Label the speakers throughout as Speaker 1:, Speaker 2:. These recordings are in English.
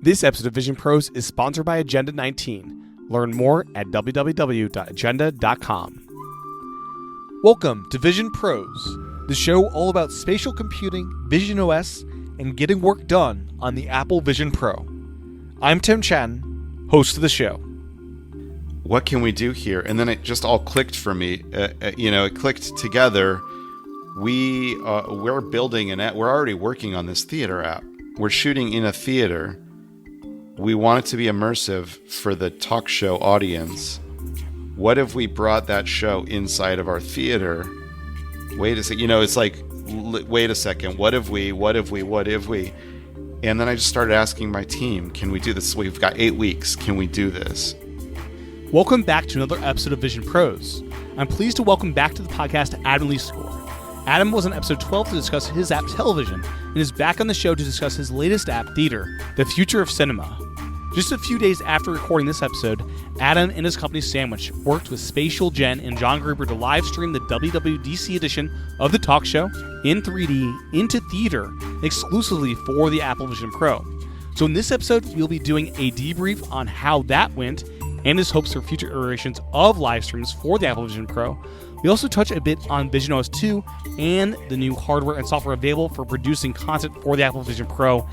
Speaker 1: This episode of Vision Pros is sponsored by Agenda 19. Learn more at www.agenda.com. Welcome to Vision Pros, the show all about spatial computing, visionOS, and getting work done on the Apple Vision Pro. I'm Tim Chan, host of the show.
Speaker 2: What can we do here? And then it just all clicked for me. It clicked together. We're building an app. We're already working on this theater app. We're shooting in a theater. We want it to be immersive for the talk show audience. What if we brought that show inside of our theater? Wait a second. It's like, wait a second. What if we? And then I just started asking my team, can we do this? We've got 8 weeks. Can we do this?
Speaker 1: Welcome back to another episode of Vision Pros. I'm pleased to welcome back to the podcast Adam Lisagor. Adam was on episode 12 to discuss his app Television and is back on the show to discuss his latest app Theater, the future of cinema. Just a few days after recording this episode, Adam and his company Sandwich worked with Spatial, Jen, and John Gruber to live stream the WWDC edition of the talk show in 3D into theater exclusively for the Apple Vision Pro. So in this episode, we'll be doing a debrief on how that went and his hopes for future iterations of live streams for the Apple Vision Pro. We also touch a bit on visionOS 2 and the new hardware and software available for producing content for the Apple Vision Pro.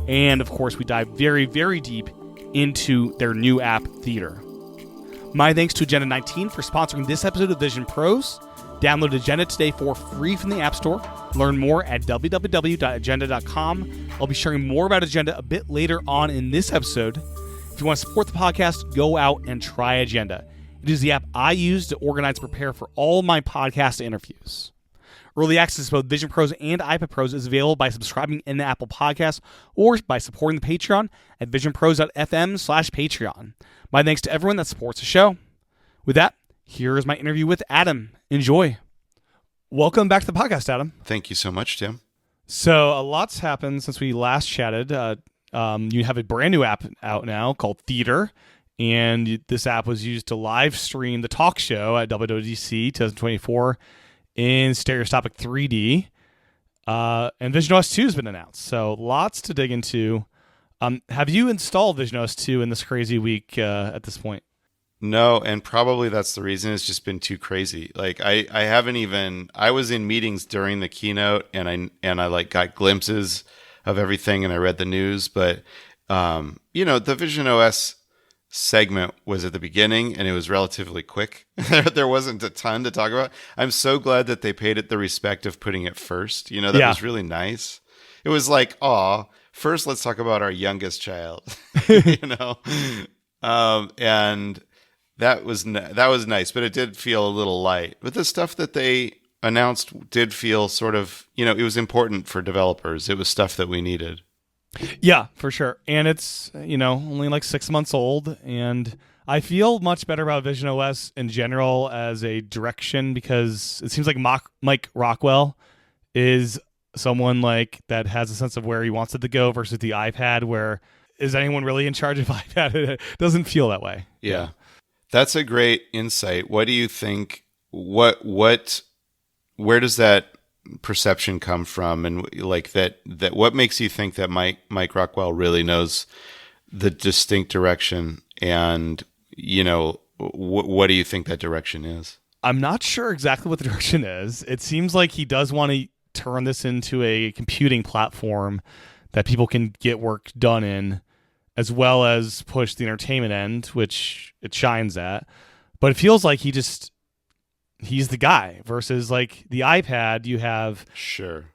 Speaker 1: And of course, we dive very, very deep into their new app, Theater. My thanks to Agenda 19 for sponsoring this episode of Vision Pros. Download Agenda today for free from the App Store. Learn more at www.agenda.com. I'll be sharing more about Agenda a bit later on in this episode. If you want to support the podcast, go out and try Agenda. It is the app I use to organize and prepare for all my podcast interviews. Early access to both Vision Pros and iPad Pros is available by subscribing in the Apple Podcast or by supporting the Patreon at visionpros.fm/Patreon. My thanks to everyone that supports the show. With that, here is my interview with Adam. Enjoy. Welcome back to the podcast, Adam.
Speaker 2: Thank you so much, Tim.
Speaker 1: So a lot's happened since we last chatted. You have a brand new app out now called Theater, and this app was used to live stream the talk show at WWDC 2024 in stereoscopic 3D. And visionOS 2 has been announced, so lots to dig into. Have you installed visionOS 2 in this crazy week at this point?
Speaker 2: No, and probably that's the reason. It's just been too crazy. Like I haven't even. I was in meetings during the keynote, and I like got glimpses of everything, and I read the news. But the visionOS segment was at the beginning, and it was relatively quick. There wasn't a ton to talk about. I'm so glad that they paid it the respect of putting it first. That was really nice. It was like, first let's talk about our youngest child, and that was nice, but it did feel a little light. But the stuff that they announced did feel sort of, it was important for developers. It was stuff that we needed.
Speaker 1: Yeah, for sure. And it's, only like 6 months old. And I feel much better about visionOS in general as a direction because it seems like Mike Rockwell is someone like that has a sense of where he wants it to go versus the iPad, where is anyone really in charge of iPad? It doesn't feel that way.
Speaker 2: Yeah. That's a great insight. What do you think? Where does that perception come from, and like that what makes you think that Mike Rockwell really knows the distinct direction, and what do you think that direction is?
Speaker 1: I'm not sure exactly what the direction is. It seems like he does want to turn this into a computing platform that people can get work done in, as well as push the entertainment end, which it shines at. But it feels like he's the guy versus like the iPad. You have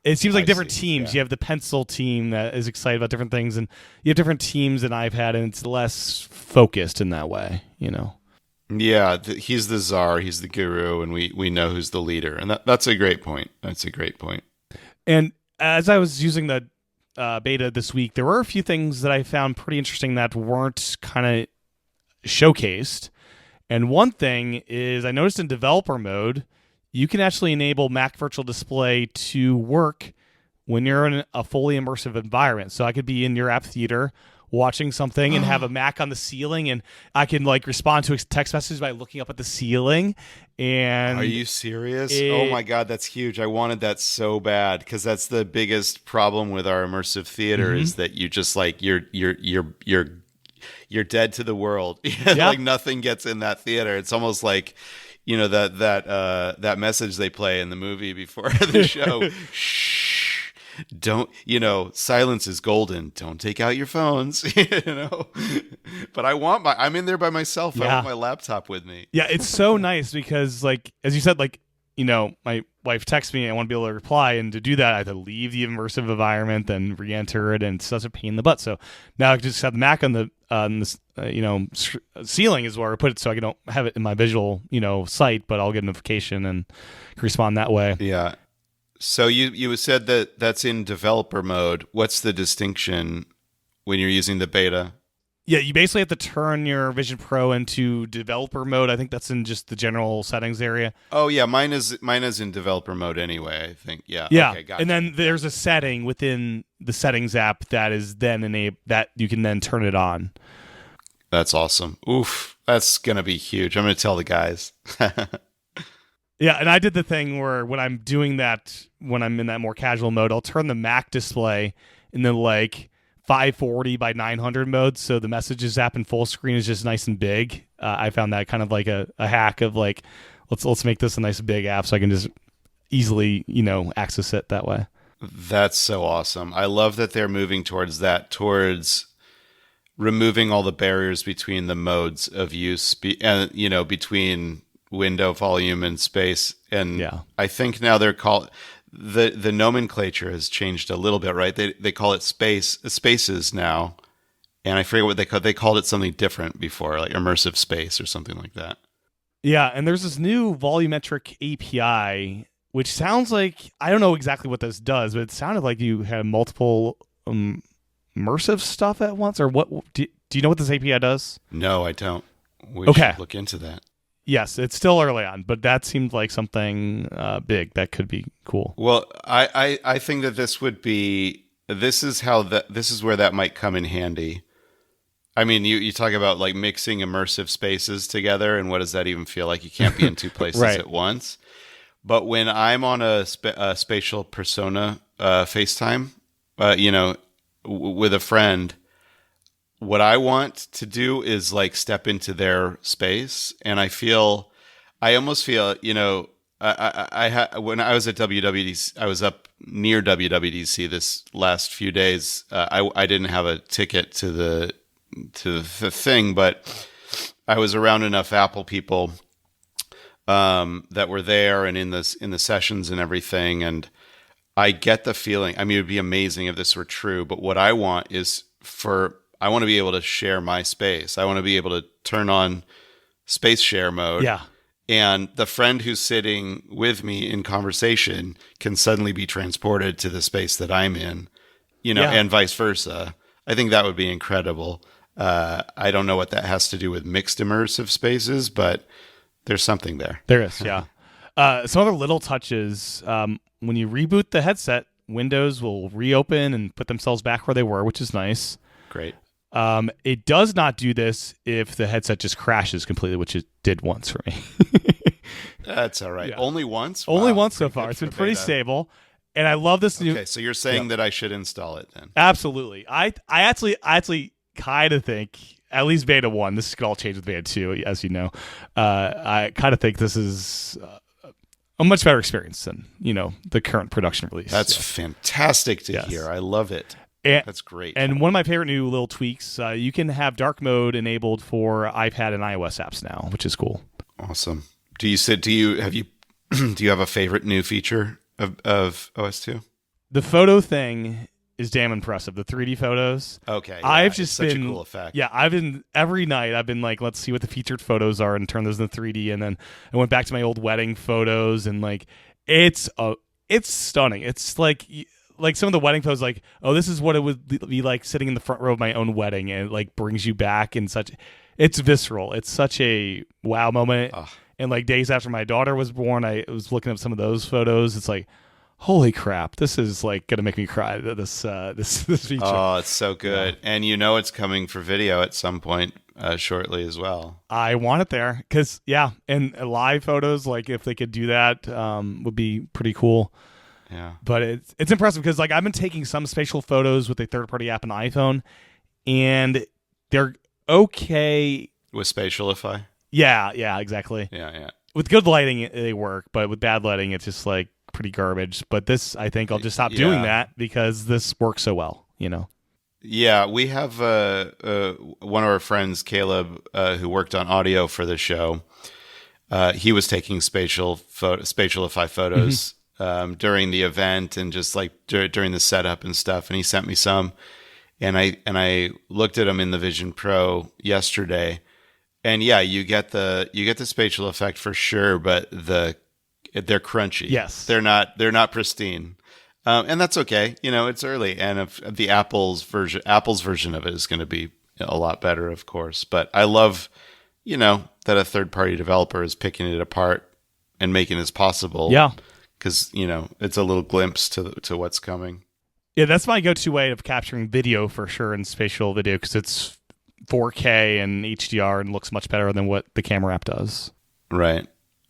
Speaker 1: It seems like different teams. Yeah. You have the pencil team that is excited about different things, and you have different teams in iPad, and it's less focused in that way.
Speaker 2: Yeah, he's the czar, he's the guru, and we know who's the leader, and that's a great point. That's a great point.
Speaker 1: And as I was using the beta this week, there were a few things that I found pretty interesting that weren't kind of showcased. And one thing is I noticed in developer mode, you can actually enable Mac Virtual Display to work when you're in a fully immersive environment. So I could be in your app Theater watching something and have a Mac on the ceiling, and I can like respond to a text message by looking up at the ceiling. And
Speaker 2: are you serious? Oh my God, that's huge. I wanted that so bad, because that's the biggest problem with our immersive theater is that you just like you're dead to the world. Like nothing gets in that theater. It's almost like, you know, that message they play in the movie before the show. Shh. Don't, you know, silence is golden. Don't take out your phones, you know. But I'm in there by myself. I want my laptop with me.
Speaker 1: Yeah, it's so nice because, like, as you said, like, you know, my wife texts me, I want to be able to reply, and to do that, I have to leave the immersive environment, then re-enter it, and it's such a pain in the butt. So now I just have the Mac on the ceiling is where I put it, so I don't have it in my visual, you know, site, but I'll get a notification and respond that way.
Speaker 2: Yeah. So you said that that's in developer mode. What's the distinction when you're using the beta?
Speaker 1: Yeah, you basically have to turn your Vision Pro into developer mode. I think that's in just the general settings area.
Speaker 2: Oh yeah, mine is in developer mode anyway, I think. Yeah.
Speaker 1: Yeah.
Speaker 2: Okay, gotcha.
Speaker 1: And then there's a setting within the settings app that is then that you can then turn it on.
Speaker 2: That's awesome. Oof, that's going to be huge. I'm going to tell the guys.
Speaker 1: Yeah, and I did the thing where when I'm doing that, when I'm in that more casual mode, I'll turn the Mac display in the like 540 by 900 mode, so the messages app in full screen is just nice and big. I found that kind of like a hack of like, let's make this a nice big app so I can just easily, you know, access it that way.
Speaker 2: That's so awesome. I love that they're moving towards removing all the barriers between the modes of use, and you know, between window volume and space. And I think now they're called the nomenclature has changed a little bit, right? They call it spaces now, and I forget what they called it something different before, like immersive space or something like that. Yeah,
Speaker 1: and there's this new volumetric API, which sounds like, I don't know exactly what this does, but it sounded like you had multiple immersive stuff at once. Or what? Do you know what this API does?
Speaker 2: No, I don't. We should look into that.
Speaker 1: Yes, it's still early on, but that seemed like something big that could be cool.
Speaker 2: Well, I think that this is where that might come in handy. I mean, you talk about like mixing immersive spaces together, and what does that even feel like? You can't be in two places at once. But when I'm on a spatial persona FaceTime, you know, with a friend, what I want to do is like step into their space, and I almost feel, you know, when I was at WWDC, I was up near WWDC this last few days. I didn't have a ticket to the thing, but I was around enough Apple people that were there and in the sessions and everything, and I get the feeling. I mean, it would be amazing if this were true, but what I want is I want to be able to share my space. I want to be able to turn on space share mode.
Speaker 1: Yeah.
Speaker 2: And the friend who's sitting with me in conversation can suddenly be transported to the space that I'm in, you know, and vice versa. I think that would be incredible. I don't know what that has to do with mixed immersive spaces, but there's something there.
Speaker 1: There is, yeah. Some other little touches. When you reboot the headset, Windows will reopen and put themselves back where they were, which is nice.
Speaker 2: Great.
Speaker 1: It does not do this if the headset just crashes completely, which it did once for me.
Speaker 2: That's all right. Yeah. Only once?
Speaker 1: Only once so far. It's been pretty stable. And I love this new...
Speaker 2: Okay, so you're saying that I should install it then?
Speaker 1: Absolutely. I actually kind of think, at least Beta 1, this could all change with Beta 2, as you know, I kind of think this is a much better experience than, you know, the current production release.
Speaker 2: That's fantastic to hear. I love it. That's great.
Speaker 1: And one of my favorite new little tweaks, you can have dark mode enabled for iPad and iOS apps now, which is cool.
Speaker 2: Awesome. Do you have a favorite new feature of OS 2?
Speaker 1: The photo thing is damn impressive. The 3D photos.
Speaker 2: Okay. Yeah,
Speaker 1: I've just
Speaker 2: such
Speaker 1: been
Speaker 2: a cool effect.
Speaker 1: Yeah, every night I've been like, let's see what the featured photos are and turn those into 3D. And then I went back to my old wedding photos, and like it's stunning. It's like some of the wedding photos, like, oh, this is what it would be like sitting in the front row of my own wedding, and it like brings you back in it's visceral. It's such a wow moment. And like days after my daughter was born, I was looking up some of those photos. It's like, holy crap, this is like going to make me cry, this feature.
Speaker 2: Oh, it's so good. And it's coming for video at some point shortly as well.
Speaker 1: I want it there because, and live photos, like if they could do that, would be pretty cool.
Speaker 2: Yeah.
Speaker 1: But it's impressive because like I've been taking some spatial photos with a third-party app on iPhone, and they're okay.
Speaker 2: With Spatialify?
Speaker 1: Yeah, exactly.
Speaker 2: Yeah.
Speaker 1: With good lighting, they work, but with bad lighting, it's just like pretty garbage. But this, I think I'll just stop doing that because this works so well,
Speaker 2: Yeah, we have one of our friends, Caleb, who worked on audio for the show. He was taking Spatialify photos during the event and just like during the setup and stuff. And he sent me some, and I looked at them in the Vision Pro yesterday. And yeah, you get the spatial effect for sure, but they're crunchy.
Speaker 1: Yes,
Speaker 2: they're not pristine, and that's okay. It's early, and if the Apple's version of it is going to be a lot better, of course. But I love, that a third party developer is picking it apart and making it possible.
Speaker 1: Yeah,
Speaker 2: because it's a little glimpse to what's coming.
Speaker 1: Yeah, that's my go-to way of capturing video for sure in spatial video because it's 4K and HDR and looks much better than what the camera app does.
Speaker 2: Right.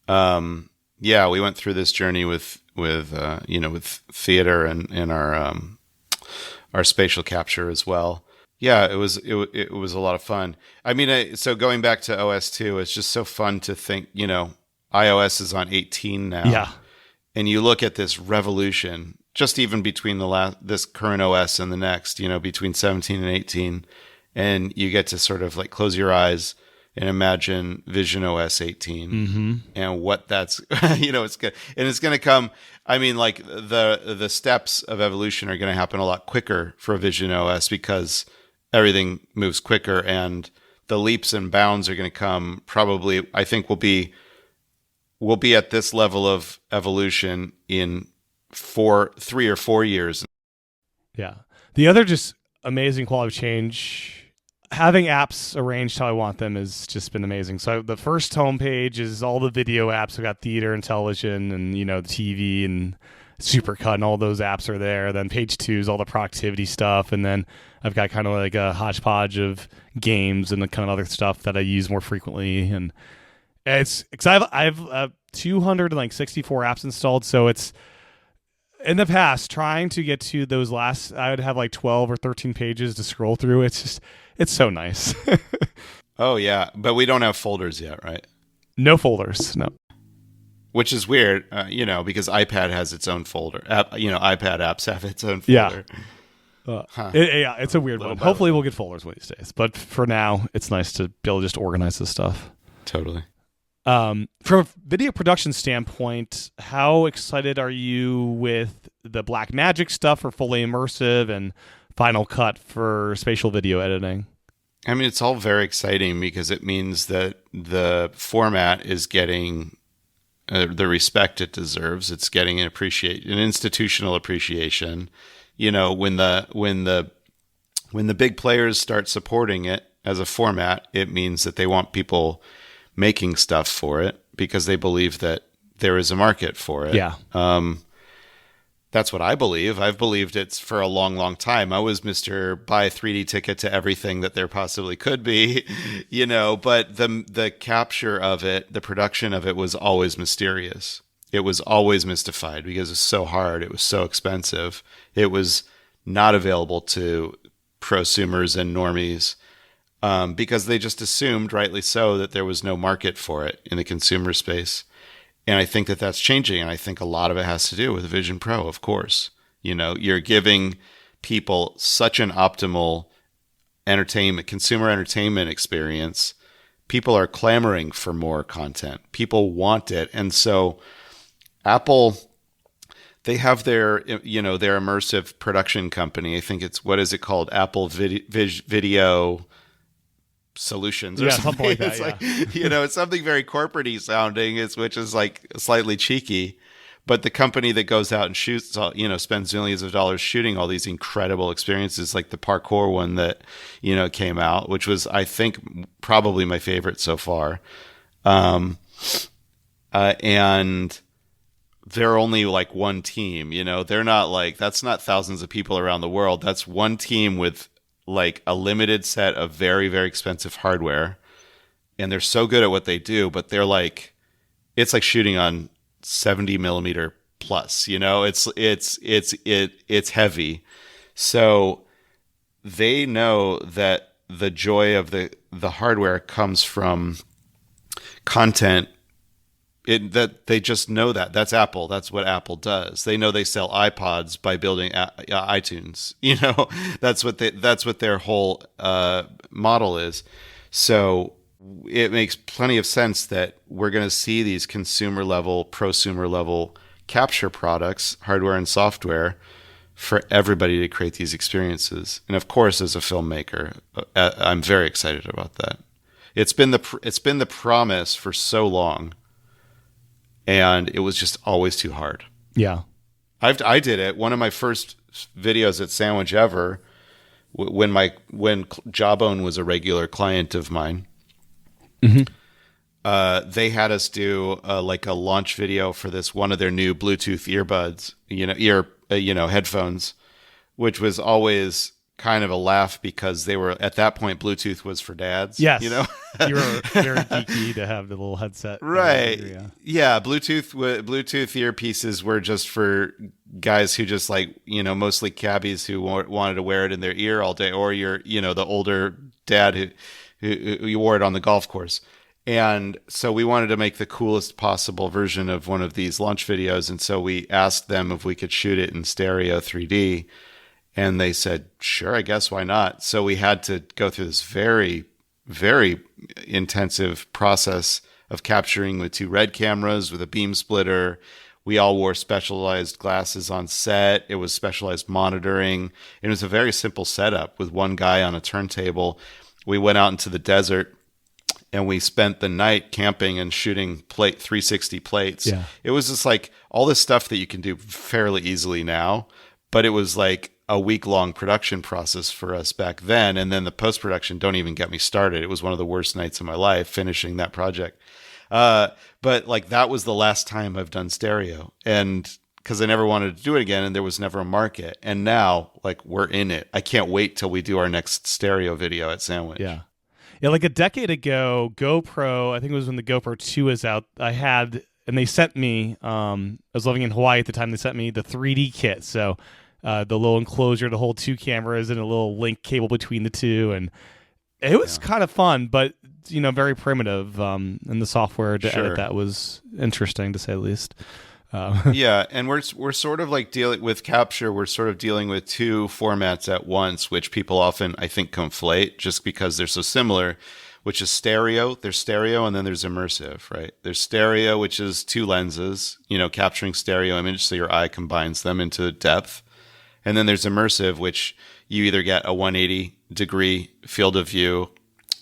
Speaker 2: Yeah, we went through this journey with theater and our spatial capture as well. Yeah, it was a lot of fun. I mean, so going back to OS 2, it's just so fun to think, iOS is on 18 now.
Speaker 1: Yeah.
Speaker 2: And you look at this revolution, just even between this current OS and the next, between 17 and 18. And you get to sort of like close your eyes and imagine visionOS 18 and what that's, it's good. And it's going to come. I mean, like the steps of evolution are going to happen a lot quicker for visionOS because everything moves quicker, and the leaps and bounds are going to come probably, I think we'll be at this level of evolution in 3 or 4 years.
Speaker 1: Yeah. The other just amazing quality of change, having apps arranged how I want them has just been amazing. So the first homepage is all the video apps. I've got theater and television and, the TV and Supercut and all those apps are there. Then page 2 is all the productivity stuff. And then I've got kind of like a hodgepodge of games and the kind of other stuff that I use more frequently. And it's because I've 264 apps installed. So it's, in the past, trying to get to those last, I would have like 12 or 13 pages to scroll through. It's so nice.
Speaker 2: Oh, yeah. But we don't have folders yet, right?
Speaker 1: No folders, no.
Speaker 2: Which is weird, because iPad has its own folder. iPad apps have its own folder.
Speaker 1: Yeah. It's a weird one. Hopefully we'll get folders one of these days. But for now, it's nice to be able to just organize this stuff.
Speaker 2: Totally.
Speaker 1: From a video production standpoint, how excited are you with the Blackmagic stuff for fully immersive and Final Cut for spatial video editing?
Speaker 2: I mean, it's all very exciting because it means that the format is getting the respect it deserves. It's getting an institutional appreciation. When the big players start supporting it as a format, it means that they want people making stuff for it because they believe that there is a market for it.
Speaker 1: Yeah.
Speaker 2: That's what I believe. I've believed it for a long, long time. I was Mr. Buy a 3D ticket to everything that there possibly could be, but the capture of it, the production of it was always mysterious. It was always mystified because it's so hard. It was so expensive. It was not available to prosumers and normies. Because they just assumed, rightly so, that there was no market for it in the consumer space. And I think that that's changing. And I think a lot of it has to do with Vision Pro, of course. You're giving people such an optimal consumer entertainment experience. People are clamoring for more content. People want it. And so Apple, they have their immersive production company. I think it's, what is it called? Apple Video Solutions or something like that. It's like, it's something very corporate-y sounding, which is like slightly cheeky. But the company that goes out and shoots, spends millions of dollars shooting all these incredible experiences, like the parkour one that, came out, which was, I think, probably my favorite so far. And they're only like one team, you know, they're not like, that's not thousands of people around the world. That's one team with like a limited set of very, very expensive hardware. And they're so good at what they do, but they're like, it's like shooting on 70 millimeter plus, you know, it's heavy. So they know that the joy of the hardware comes from content. That they just know that's Apple. That's what Apple does. They know they sell iPods by building iTunes. You know, that's what their whole model is. So it makes plenty of sense that we're going to see these consumer level, prosumer level capture products, hardware and software, for everybody to create these experiences. And of course, as a filmmaker, I'm very excited about that. It's been the promise for so long. And it was just always too hard.
Speaker 1: Yeah.
Speaker 2: I did it. One of my first videos at Sandwich ever, when Jawbone was a regular client of mine, they had us do like a launch video for this one of their new Bluetooth earbuds, headphones, which was always kind of a laugh because they were, at that point, Bluetooth was for dads.
Speaker 1: Yes.
Speaker 2: You know?
Speaker 1: You were very geeky to have the little headset.
Speaker 2: Right. Yeah. Bluetooth earpieces were just for guys who just like, you know, mostly cabbies who wanted to wear it in their ear all day, or the older dad who wore it on the golf course. And so we wanted to make the coolest possible version of one of these launch videos. And so we asked them if we could shoot it in stereo 3D. And they said, sure, I guess, why not? So we had to go through this very, very intensive process of capturing with 2 RED cameras, with a beam splitter. We all wore specialized glasses on set. It was specialized monitoring. It was a very simple setup with one guy on a turntable. We went out into the desert and we spent the night camping and shooting 360 plates.
Speaker 1: Yeah.
Speaker 2: It was just like all this stuff that you can do fairly easily now, but it was like a week-long production process for us back then. And then the post-production, don't even get me started. It was one of the worst nights of my life finishing that project. But like that was the last time I've done stereo, and because I never wanted to do it again, and there was never a market. And now like we're in it. I can't wait till we do our next stereo video at Sandwich.
Speaker 1: Yeah. Yeah, like a decade ago, GoPro, I think it was when the GoPro 2 was out, and they sent me, I was living in Hawaii at the time, they sent me the 3D kit. So the little enclosure to hold 2 cameras and a little link cable between the 2. And it was kind of fun, but, you know, very primitive. And the software to edit that was interesting, to say the least.
Speaker 2: Yeah, and we're sort of like dealing with capture. We're sort of dealing with 2 formats at once, which people often, I think, conflate just because they're so similar, which is stereo. There's stereo, and then there's immersive, right? There's stereo, which is 2 lenses, you know, capturing stereo image, so your eye combines them into depth. And then there's immersive, which you either get a 180-degree field of view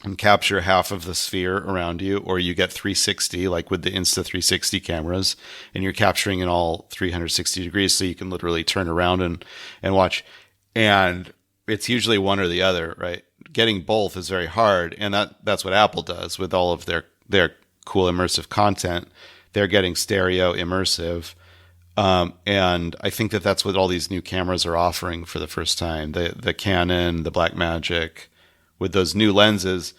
Speaker 2: and capture half of the sphere around you, or you get 360, like with the Insta360 cameras, and you're capturing in all 360 degrees, so you can literally turn around and watch. And it's usually one or the other, right? Getting both is very hard, and that's what Apple does with all of their cool immersive content. They're getting stereo immersive. And I think that's what all these new cameras are offering for the first time. The Canon, the Blackmagic, with those new lenses.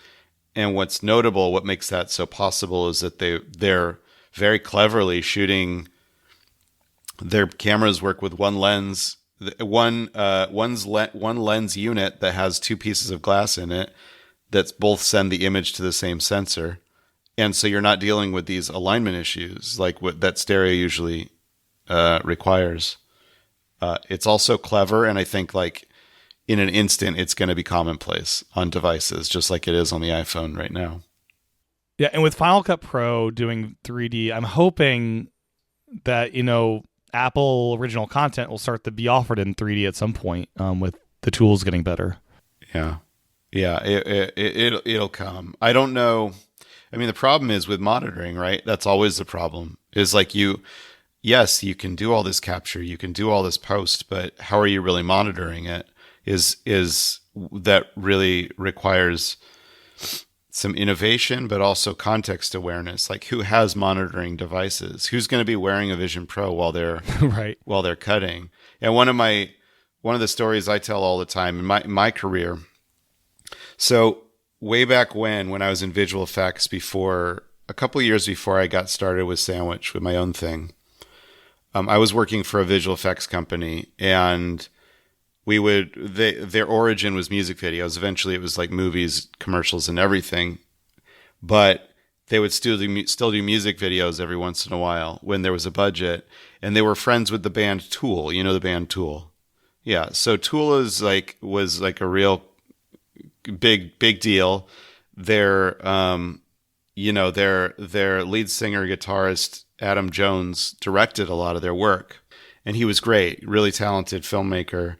Speaker 2: And what's notable, what makes that so possible, is that they're very cleverly shooting. Their cameras work with one lens, one lens unit that has 2 pieces of glass in it that both send the image to the same sensor. And so you're not dealing with these alignment issues like what that stereo usually requires. It's also clever, and I think like in an instant it's going to be commonplace on devices, just like it is on the iPhone right now.
Speaker 1: Yeah, and with Final Cut Pro doing 3D, I'm hoping that, you know, Apple original content will start to be offered in 3D at some point, with the tools getting better.
Speaker 2: Yeah, it'll come. I don't know. I mean, the problem is with monitoring, right? That's always the problem. Is like yes, you can do all this capture, you can do all this post, but how are you really monitoring it? Is that really requires some innovation, but also context awareness. Like, who has monitoring devices? Who's going to be wearing a Vision Pro while they're
Speaker 1: Right.
Speaker 2: while they're cutting? And one of the stories I tell all the time in my career. So way back when I was in visual effects, a couple of years before I got started with Sandwich, with my own thing, I was working for a visual effects company, and their origin was music videos. Eventually it was like movies, commercials, and everything. But they would still do music videos every once in a while when there was a budget. And they were friends with the band Tool. You know the band Tool? Yeah. So Tool was like a real big deal. Their lead singer, guitarist Adam Jones directed a lot of their work, and he was great, really talented filmmaker.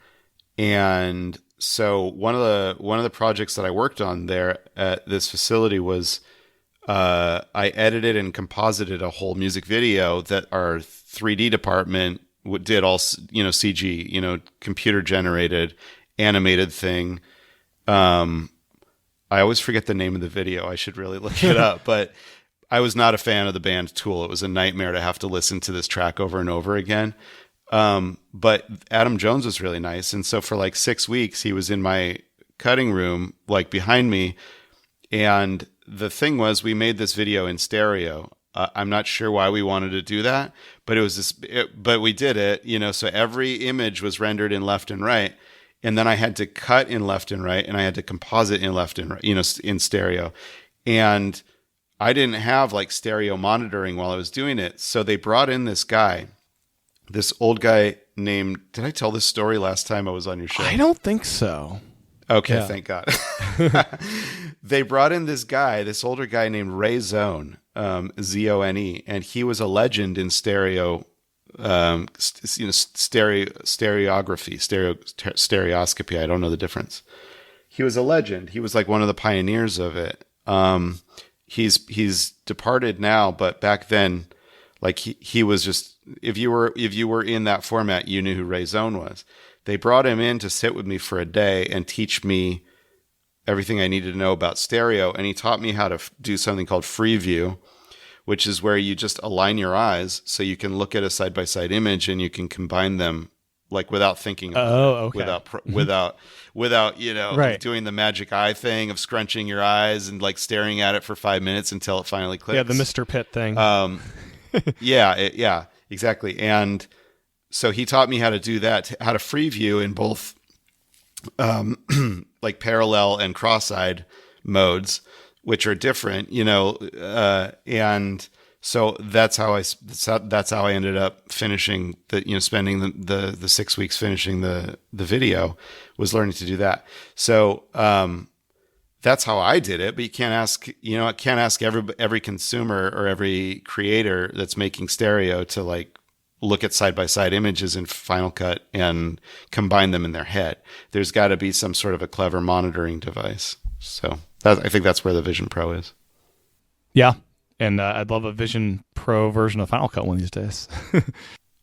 Speaker 2: And so one of the projects that I worked on there at this facility was I edited and composited a whole music video that our 3D department did, all CG, computer generated animated thing. I always forget the name of the video. I should really look it up, but I was not a fan of the band Tool. It was a nightmare to have to listen to this track over and over again. But Adam Jones was really nice. And so for like 6 weeks, he was in my cutting room, like behind me. And the thing was, we made this video in stereo. I'm not sure why we wanted to do that, but but we did it, so every image was rendered in left and right. And then I had to cut in left and right, and I had to composite in left and right, in stereo. And I didn't have like stereo monitoring while I was doing it. So they brought in this old guy named, did I tell this story last time I was on your show?
Speaker 1: I don't think so.
Speaker 2: Okay,
Speaker 1: Yeah.
Speaker 2: Thank God. They brought in this older guy named Ray Zone, Zone, and he was a legend in stereo, stereoscopy. I don't know the difference. He was a legend. He was like one of the pioneers of it. He's departed now, but back then, like he was just, if you were in that format, you knew who Ray Zone was. They brought him in to sit with me for a day and teach me everything I needed to know about stereo. And he taught me how to do something called free view, which is where you just align your eyes so you can look at a side-by-side image and you can combine them like without thinking about
Speaker 1: okay.
Speaker 2: without
Speaker 1: Right.
Speaker 2: doing the magic eye thing of scrunching your eyes and like staring at it for 5 minutes until it finally clicks.
Speaker 1: Yeah, the Mr. Pitt thing.
Speaker 2: Yeah, exactly. And so he taught me how to do that, how to free view in both like parallel and cross-eyed modes, which are different, and so that's how I ended up finishing spending the 6 weeks finishing the video, was learning to do that. So that's how I did it. But you can't ask every consumer or every creator that's making stereo to like look at side-by-side images in Final Cut and combine them in their head. There's got to be some sort of a clever monitoring device. So I think that's where the Vision Pro is.
Speaker 1: Yeah. And I'd love a Vision Pro version of Final Cut one of these days.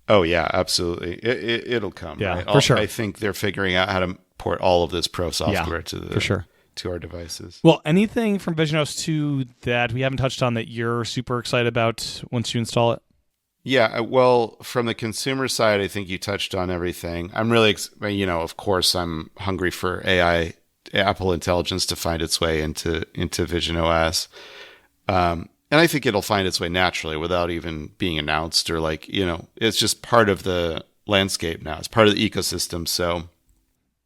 Speaker 2: Oh, yeah, absolutely. It'll come.
Speaker 1: Yeah,
Speaker 2: right?
Speaker 1: for sure.
Speaker 2: I think they're figuring out how to port all of this Pro software to our devices.
Speaker 1: Well, anything from visionOS 2 that we haven't touched on that you're super excited about once you install it?
Speaker 2: Yeah, well, from the consumer side, I think you touched on everything. I'm really, of course, I'm hungry for AI, Apple Intelligence to find its way into visionOS. And I think it'll find its way naturally without even being announced or it's just part of the landscape now. It's part of the ecosystem. So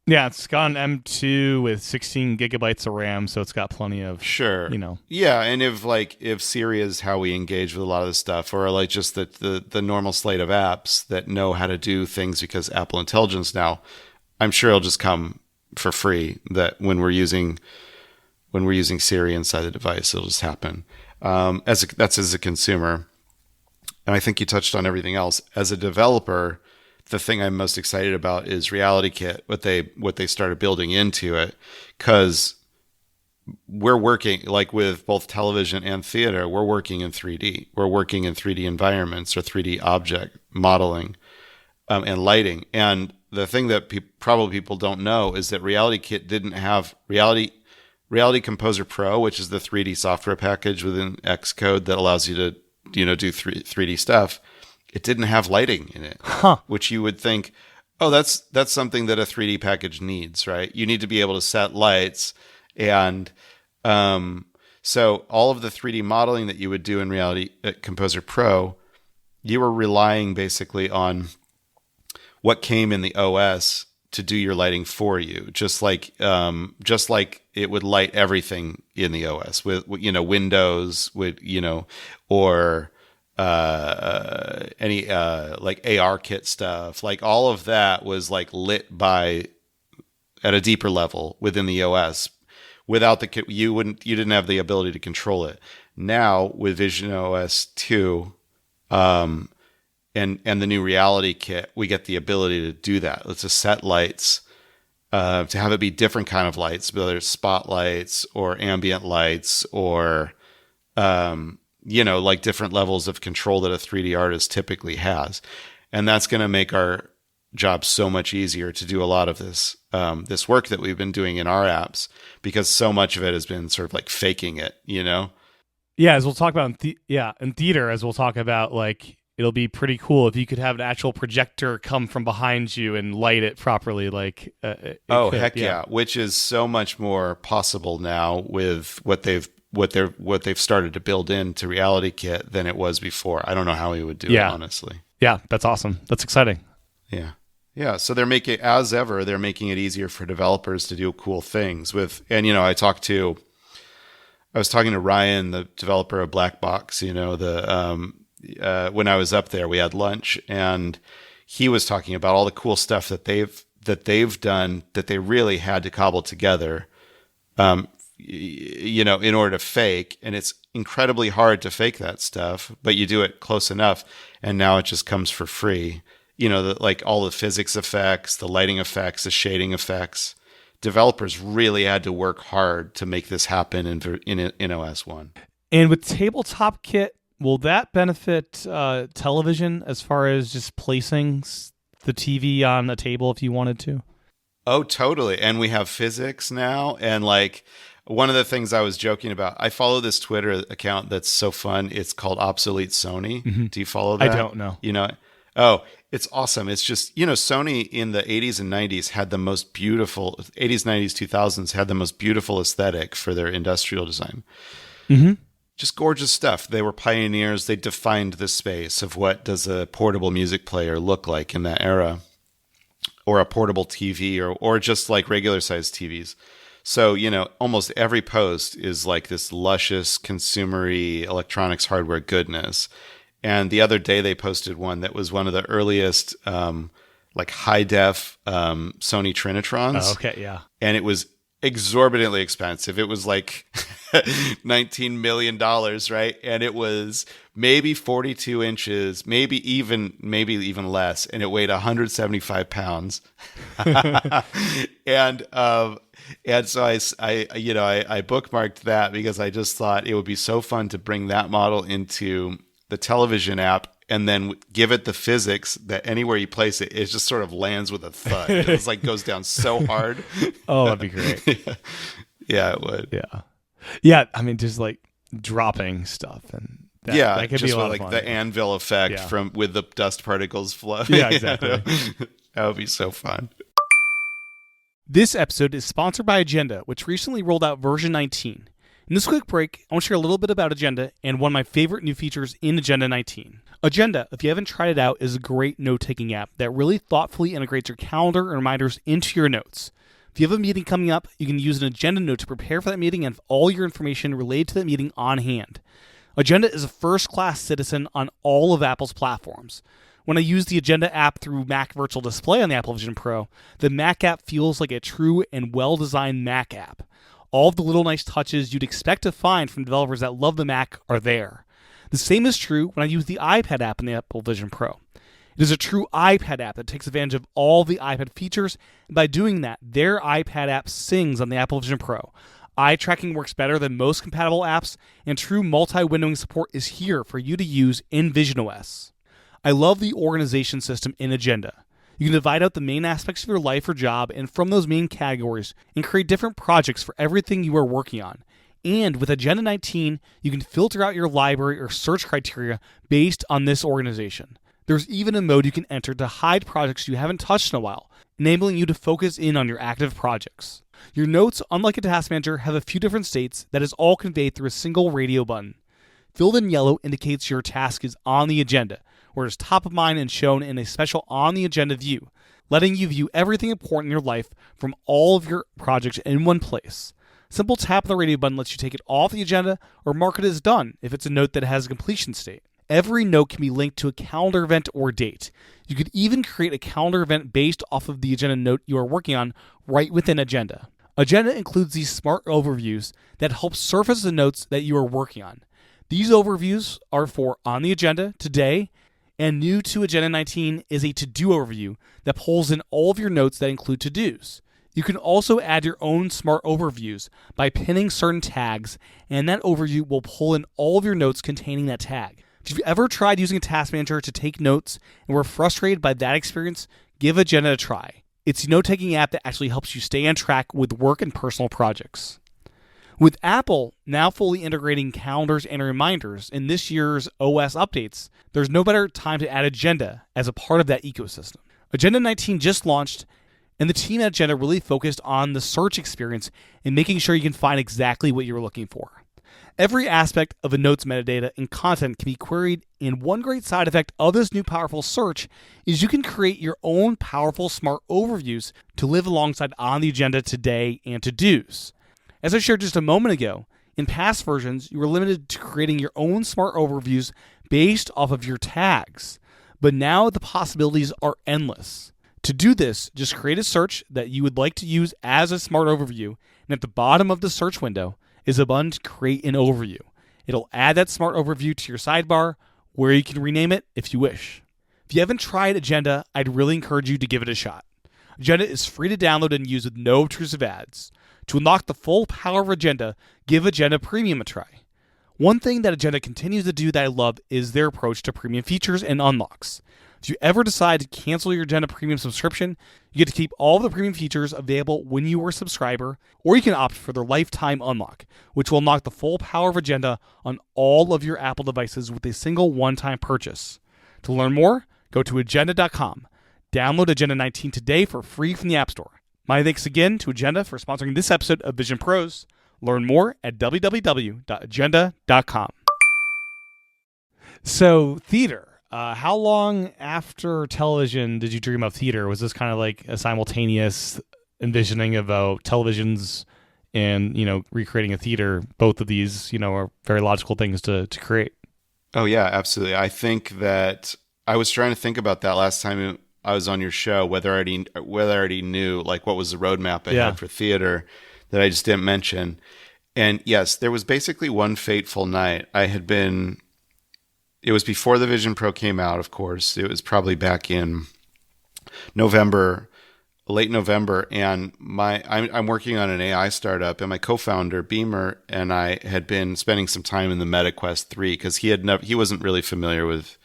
Speaker 1: yeah, it's got an M2 with 16 gigabytes of RAM, so it's got plenty of
Speaker 2: sure. Yeah, and if Siri is how we engage with a lot of this stuff, or like just the normal slate of apps that know how to do things because Apple Intelligence now, I'm sure it'll just come for free. That when we're using Siri inside the device, it'll just happen. That's as a consumer, and I think you touched on everything else. As a developer, the thing I'm most excited about is Reality Kit, what they started building into it, because we're working like with both television and theater. We're working in 3D. We're working in 3D environments or 3D object modeling and lighting. And the thing that probably people don't know is that Reality Kit didn't have Reality Composer Pro, which is the 3D software package within Xcode that allows you to, do 3D stuff, it didn't have lighting in it, which you would think, oh, that's something that a 3D package needs, right? You need to be able to set lights. And so all of the 3D modeling that you would do in Reality Composer Pro, you were relying basically on what came in the OS to do your lighting for you, just like it would light everything in the OS with Windows would or any like AR kit stuff, like all of that was like lit at a deeper level within the OS. Without the kit, you didn't have the ability to control it. Now with visionOS 2 and the new Reality Kit, we get the ability to do that. Let's just set lights, to have it be different kind of lights, whether it's spotlights or ambient lights or, like different levels of control that a 3D artist typically has. And that's going to make our job so much easier to do a lot of this work that we've been doing in our apps, because so much of it has been sort of like faking it,
Speaker 1: Yeah, as we'll talk about in theater, as we'll talk about, like, it'll be pretty cool if you could have an actual projector come from behind you and light it properly. Like,
Speaker 2: heck yeah! Which is so much more possible now with what they've started to build into Reality Kit than it was before. I don't know how we would do it, honestly.
Speaker 1: Yeah, that's awesome. That's exciting.
Speaker 2: Yeah. So they're making it easier for developers to do cool things with. And I was talking to Ryan, the developer of Black Box. When I was up there, we had lunch, and he was talking about all the cool stuff that they've done that they really had to cobble together, in order to fake. And it's incredibly hard to fake that stuff, but you do it close enough, and now it just comes for free. Like all the physics effects, the lighting effects, the shading effects. Developers really had to work hard to make this happen in OS 1.
Speaker 1: And with TableTop Kit, will that benefit television as far as just placing the TV on a table if you wanted to?
Speaker 2: Oh, totally. And we have physics now. And like one of the things I was joking about, I follow this Twitter account that's so fun. It's called Obsolete Sony. Mm-hmm. Do you follow that?
Speaker 1: I don't know.
Speaker 2: Oh, it's awesome. It's just, Sony in the 80s and 90s had the most beautiful, 80s, 90s, 2000s had the most beautiful aesthetic for their industrial design.
Speaker 1: Mm-hmm.
Speaker 2: Just gorgeous stuff. They were pioneers. They defined the space of what does a portable music player look like in that era, or a portable TV, or just like regular sized TVs. So, almost every post is like this luscious consumery electronics hardware goodness. And the other day they posted one that was one of the earliest like high def Sony Trinitrons.
Speaker 1: Oh, okay, yeah.
Speaker 2: And it was exorbitantly expensive. It was like $19 million, right? And it was maybe 42 inches, maybe even less, and it weighed 175 pounds. And so I bookmarked that because I just thought it would be so fun to bring that model into the television app and then give it the physics that anywhere you place it, it just sort of lands with a thud. It just like goes down so hard.
Speaker 1: Oh, that'd be great.
Speaker 2: Yeah, it would.
Speaker 1: Yeah. Yeah. I mean, just like dropping stuff and that could
Speaker 2: just
Speaker 1: be a lot
Speaker 2: like
Speaker 1: of fun.
Speaker 2: the anvil effect with the dust particles floating.
Speaker 1: Yeah, exactly.
Speaker 2: That would be so fun.
Speaker 1: This episode is sponsored by Agenda, which recently rolled out version 19. In this quick break, I want to share a little bit about Agenda and one of my favorite new features in Agenda 19. Agenda, if you haven't tried it out, is a great note-taking app that really thoughtfully integrates your calendar and reminders into your notes. If you have a meeting coming up, you can use an Agenda note to prepare for that meeting and have all your information related to that meeting on hand. Agenda is a first-class citizen on all of Apple's platforms. When I use the Agenda app through Mac Virtual Display on the Apple Vision Pro, the Mac app feels like a true and well-designed Mac app. All of the little nice touches you'd expect to find from developers that love the Mac are there. The same is true when I use the iPad app in the Apple Vision Pro. It is a true iPad app that takes advantage of all the iPad features, and by doing that, their iPad app sings on the Apple Vision Pro. Eye tracking works better than most compatible apps, and true multi-windowing support is here for you to use in visionOS. I love the organization system in Agenda. You can divide out the main aspects of your life or job, and from those main categories, and create different projects for everything you are working on. And with Agenda 19, you can filter out your library or search criteria based on this organization. There's even a mode you can enter to hide projects you haven't touched in a while, enabling you to focus in on your active projects. Your notes, unlike a task manager, have a few different states that is all conveyed through a single radio button. Filled in yellow indicates your task is on the agenda, where it's top of mind and shown in a special on the agenda view, letting you view everything important in your life from all of your projects in one place. Simple tap of the radio button lets you take it off the agenda or mark it as done if it's a note that has a completion state. Every note can be linked to a calendar event or date. You could even create a calendar event based off of the agenda note you are working on right within Agenda. Agenda includes these smart overviews that help surface the notes that you are working on. These overviews are for on the agenda, today, and new to Agenda 19 is a to-do overview that pulls in all of your notes that include to-dos. You can also add your own smart overviews by pinning certain tags, and that overview will pull in all of your notes containing that tag. If you've ever tried using a task manager to take notes and were frustrated by that experience, give Agenda a try. It's a note-taking app that actually helps you stay on track with work and personal projects. With Apple now fully integrating calendars and reminders in this year's OS updates, there's no better time to add Agenda as a part of that ecosystem. Agenda 19 just launched, and the team at Agenda really focused on the search experience and making sure you can find exactly what you're looking for. Every aspect of a note's metadata and content can be queried, and one great side effect of this new powerful search is you can create your own powerful smart overviews to live alongside on the agenda today and to-dos. As I shared just a moment ago, in past versions, you were limited to creating your own smart overviews based off of your tags, but now the possibilities are endless. To do this, just create a search that you would like to use as a smart overview, and at the bottom of the search window is a button to create an overview. It'll add that smart overview to your sidebar, where you can rename it if you wish. If you haven't tried Agenda, I'd really encourage you to give it a shot. Agenda is free to download and use with no obtrusive ads. To unlock the full power of Agenda, give Agenda Premium a try. One thing that Agenda continues to do that I love is their approach to premium features and unlocks. If you ever decide to cancel your Agenda Premium subscription, you get to keep all of the premium features available when you are a subscriber, or you can opt for their lifetime unlock, which will unlock the full power of Agenda on all of your Apple devices with a single one-time purchase. To learn more, go to agenda.com. Download Agenda 19 today for free from the App Store. My thanks again to Agenda for sponsoring this episode of Vision Pros. Learn more at www.agenda.com. So, theater. How long after television did you dream of theater? Was this kind of like a simultaneous envisioning of televisions and, recreating a theater? Both of these, are very logical things to create.
Speaker 2: Oh, yeah, absolutely. I think that I was trying to think about that last time I was on your show, whether I already knew like what was the roadmap I had for theater that I just didn't mention. And yes, there was basically one fateful night. It was before the Vision Pro came out, of course. It was probably back in November, late November, and I'm working on an AI startup, and my co-founder Beamer and I had been spending some time in the MetaQuest 3 because he wasn't really familiar with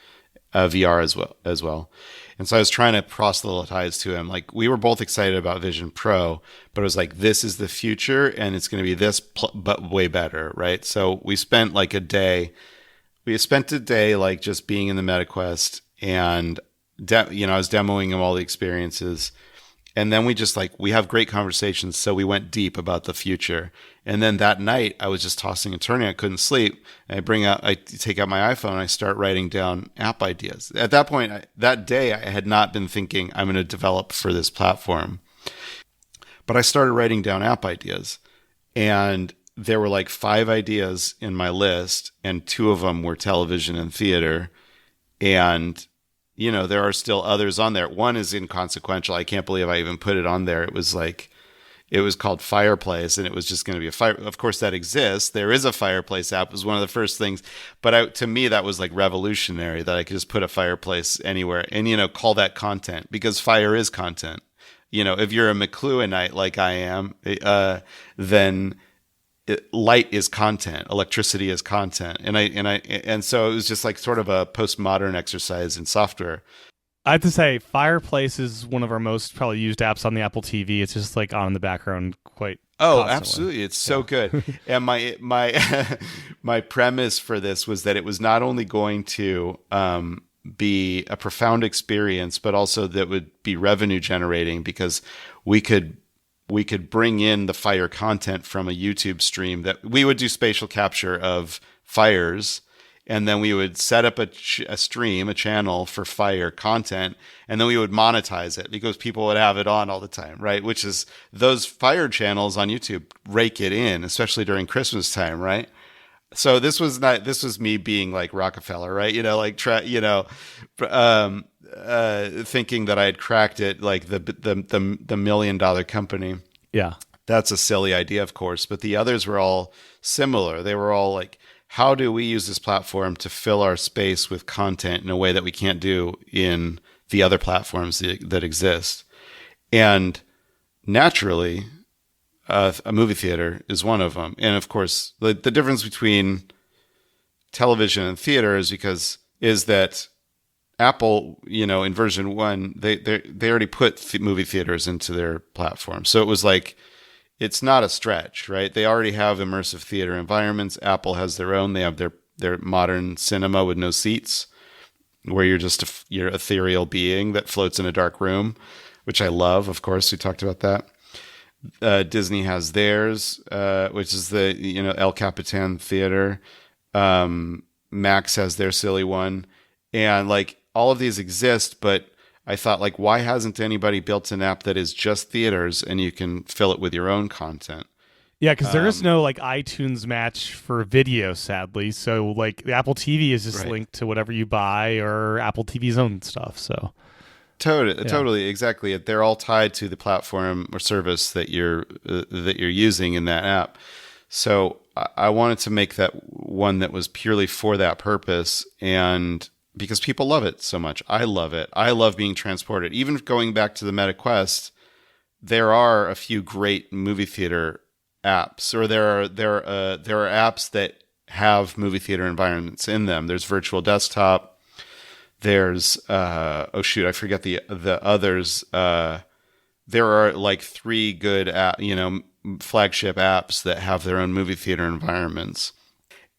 Speaker 2: VR as well, and so I was trying to proselytize to him. Like, we were both excited about Vision Pro, but it was like, this is the future, and it's going to be this, but way better, right? So we spent like a day. We spent a day like just being in the MetaQuest, and I was demoing him all the experiences, and then we have great conversations. So we went deep about the future, and then that night I was just tossing and turning. I couldn't sleep. And I take out my iPhone and I start writing down app ideas. At that point, that day, I had not been thinking I'm going to develop for this platform, but I started writing down app ideas, and there were like 5 ideas in my list, and 2 of them were television and theater. And, there are still others on there. One is inconsequential. I can't believe I even put it on there. It was called Fireplace, and it was just going to be a fire. Of course, that exists. There is a Fireplace app. It was one of the first things. But to me, that was like revolutionary, that I could just put a Fireplace anywhere and, call that content, because fire is content. If you're a McLuhanite like I am, then light is content, electricity is content, and so it was just like sort of a postmodern exercise in software.
Speaker 1: I have to say, Fireplace is one of our most probably used apps on the Apple TV. It's just like on in the background quite
Speaker 2: Oh,
Speaker 1: constantly.
Speaker 2: absolutely. It's so good. And my my premise for this was that it was not only going to be a profound experience, but also that would be revenue generating because we could bring in the fire content from a YouTube stream that we would do spatial capture of fires. And then we would set up a stream, a channel for fire content, and then we would monetize it because people would have it on all the time, right? Which is those fire channels on YouTube rake it in, especially during Christmas time, right? So this was me being like Rockefeller, right? Thinking that I had cracked it, like the $1 million company.
Speaker 1: Yeah.
Speaker 2: That's a silly idea, of course, but the others were all similar. They were all like, how do we use this platform to fill our space with content in a way that we can't do in the other platforms that exist? And naturally, a movie theater is one of them. And of course, the difference between television and theater is that Apple, in version 1, they already put movie theaters into their platform. So it was like, it's not a stretch, right? They already have immersive theater environments. Apple has their own. They have their modern cinema with no seats, where you're just you're ethereal being that floats in a dark room, which I love. Of course, we talked about that. Disney has theirs, which is the El Capitan Theater. Max has their silly one, and like all of these exist, but I thought, like, why hasn't anybody built an app that is just theaters and you can fill it with your own content?
Speaker 1: Yeah, because there is no like iTunes match for video, sadly. So like the Apple TV is just linked to whatever you buy or Apple TV's own stuff. So
Speaker 2: totally, exactly. They're all tied to the platform or service that you're using in that app. So I wanted to make that one that was purely for that purpose, and because people love it so much. I love it. I love being transported. Even going back to the Meta Quest, there are a few great movie theater apps, or there are apps that have movie theater environments in them. There's Virtual Desktop. There's I forget the others. There are like 3 good flagship apps that have their own movie theater environments,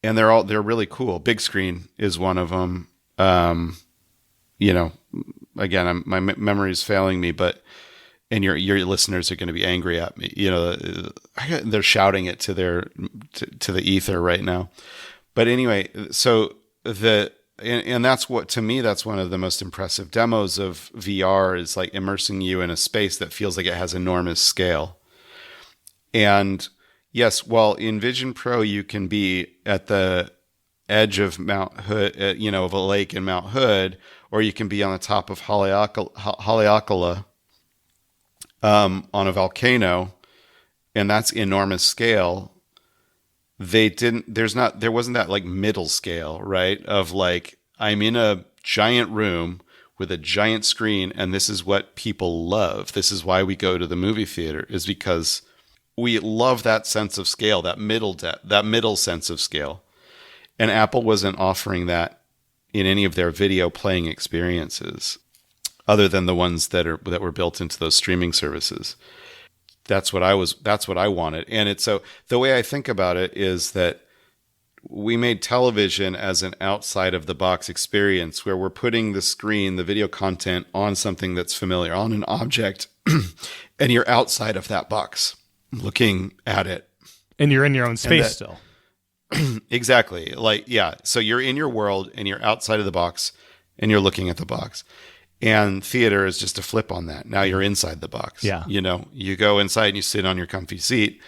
Speaker 2: and they're really cool. Big Screen is one of them. Again, my memory is failing me, and your listeners are going to be angry at me. They're shouting it to the ether right now. But anyway, so and that's what, to me, that's one of the most impressive demos of VR, is like immersing you in a space that feels like it has enormous scale. And yes, while in Vision Pro, you can be at the edge of Mount Hood, of a lake in Mount Hood, or you can be on the top of Haleakala on a volcano, and that's enormous scale. There wasn't that like middle scale, right? Of like, I'm in a giant room with a giant screen, and this is what people love. This is why we go to the movie theater, is because we love that sense of scale, that middle sense of scale. And Apple wasn't offering that in any of their video playing experiences, other than the ones that were built into those streaming services. That's what I wanted. And so the way I think about it is that we made television as an outside of the box experience, where we're putting the screen, the video content, on something that's familiar, on an object, and you're outside of that box looking at it.
Speaker 1: And you're in your own space still.
Speaker 2: Exactly. Like, yeah. So you're in your world and you're outside of the box and you're looking at the box. And theater is just a flip on that. Now you're inside the box.
Speaker 1: Yeah.
Speaker 2: You go inside and you sit on your comfy seat,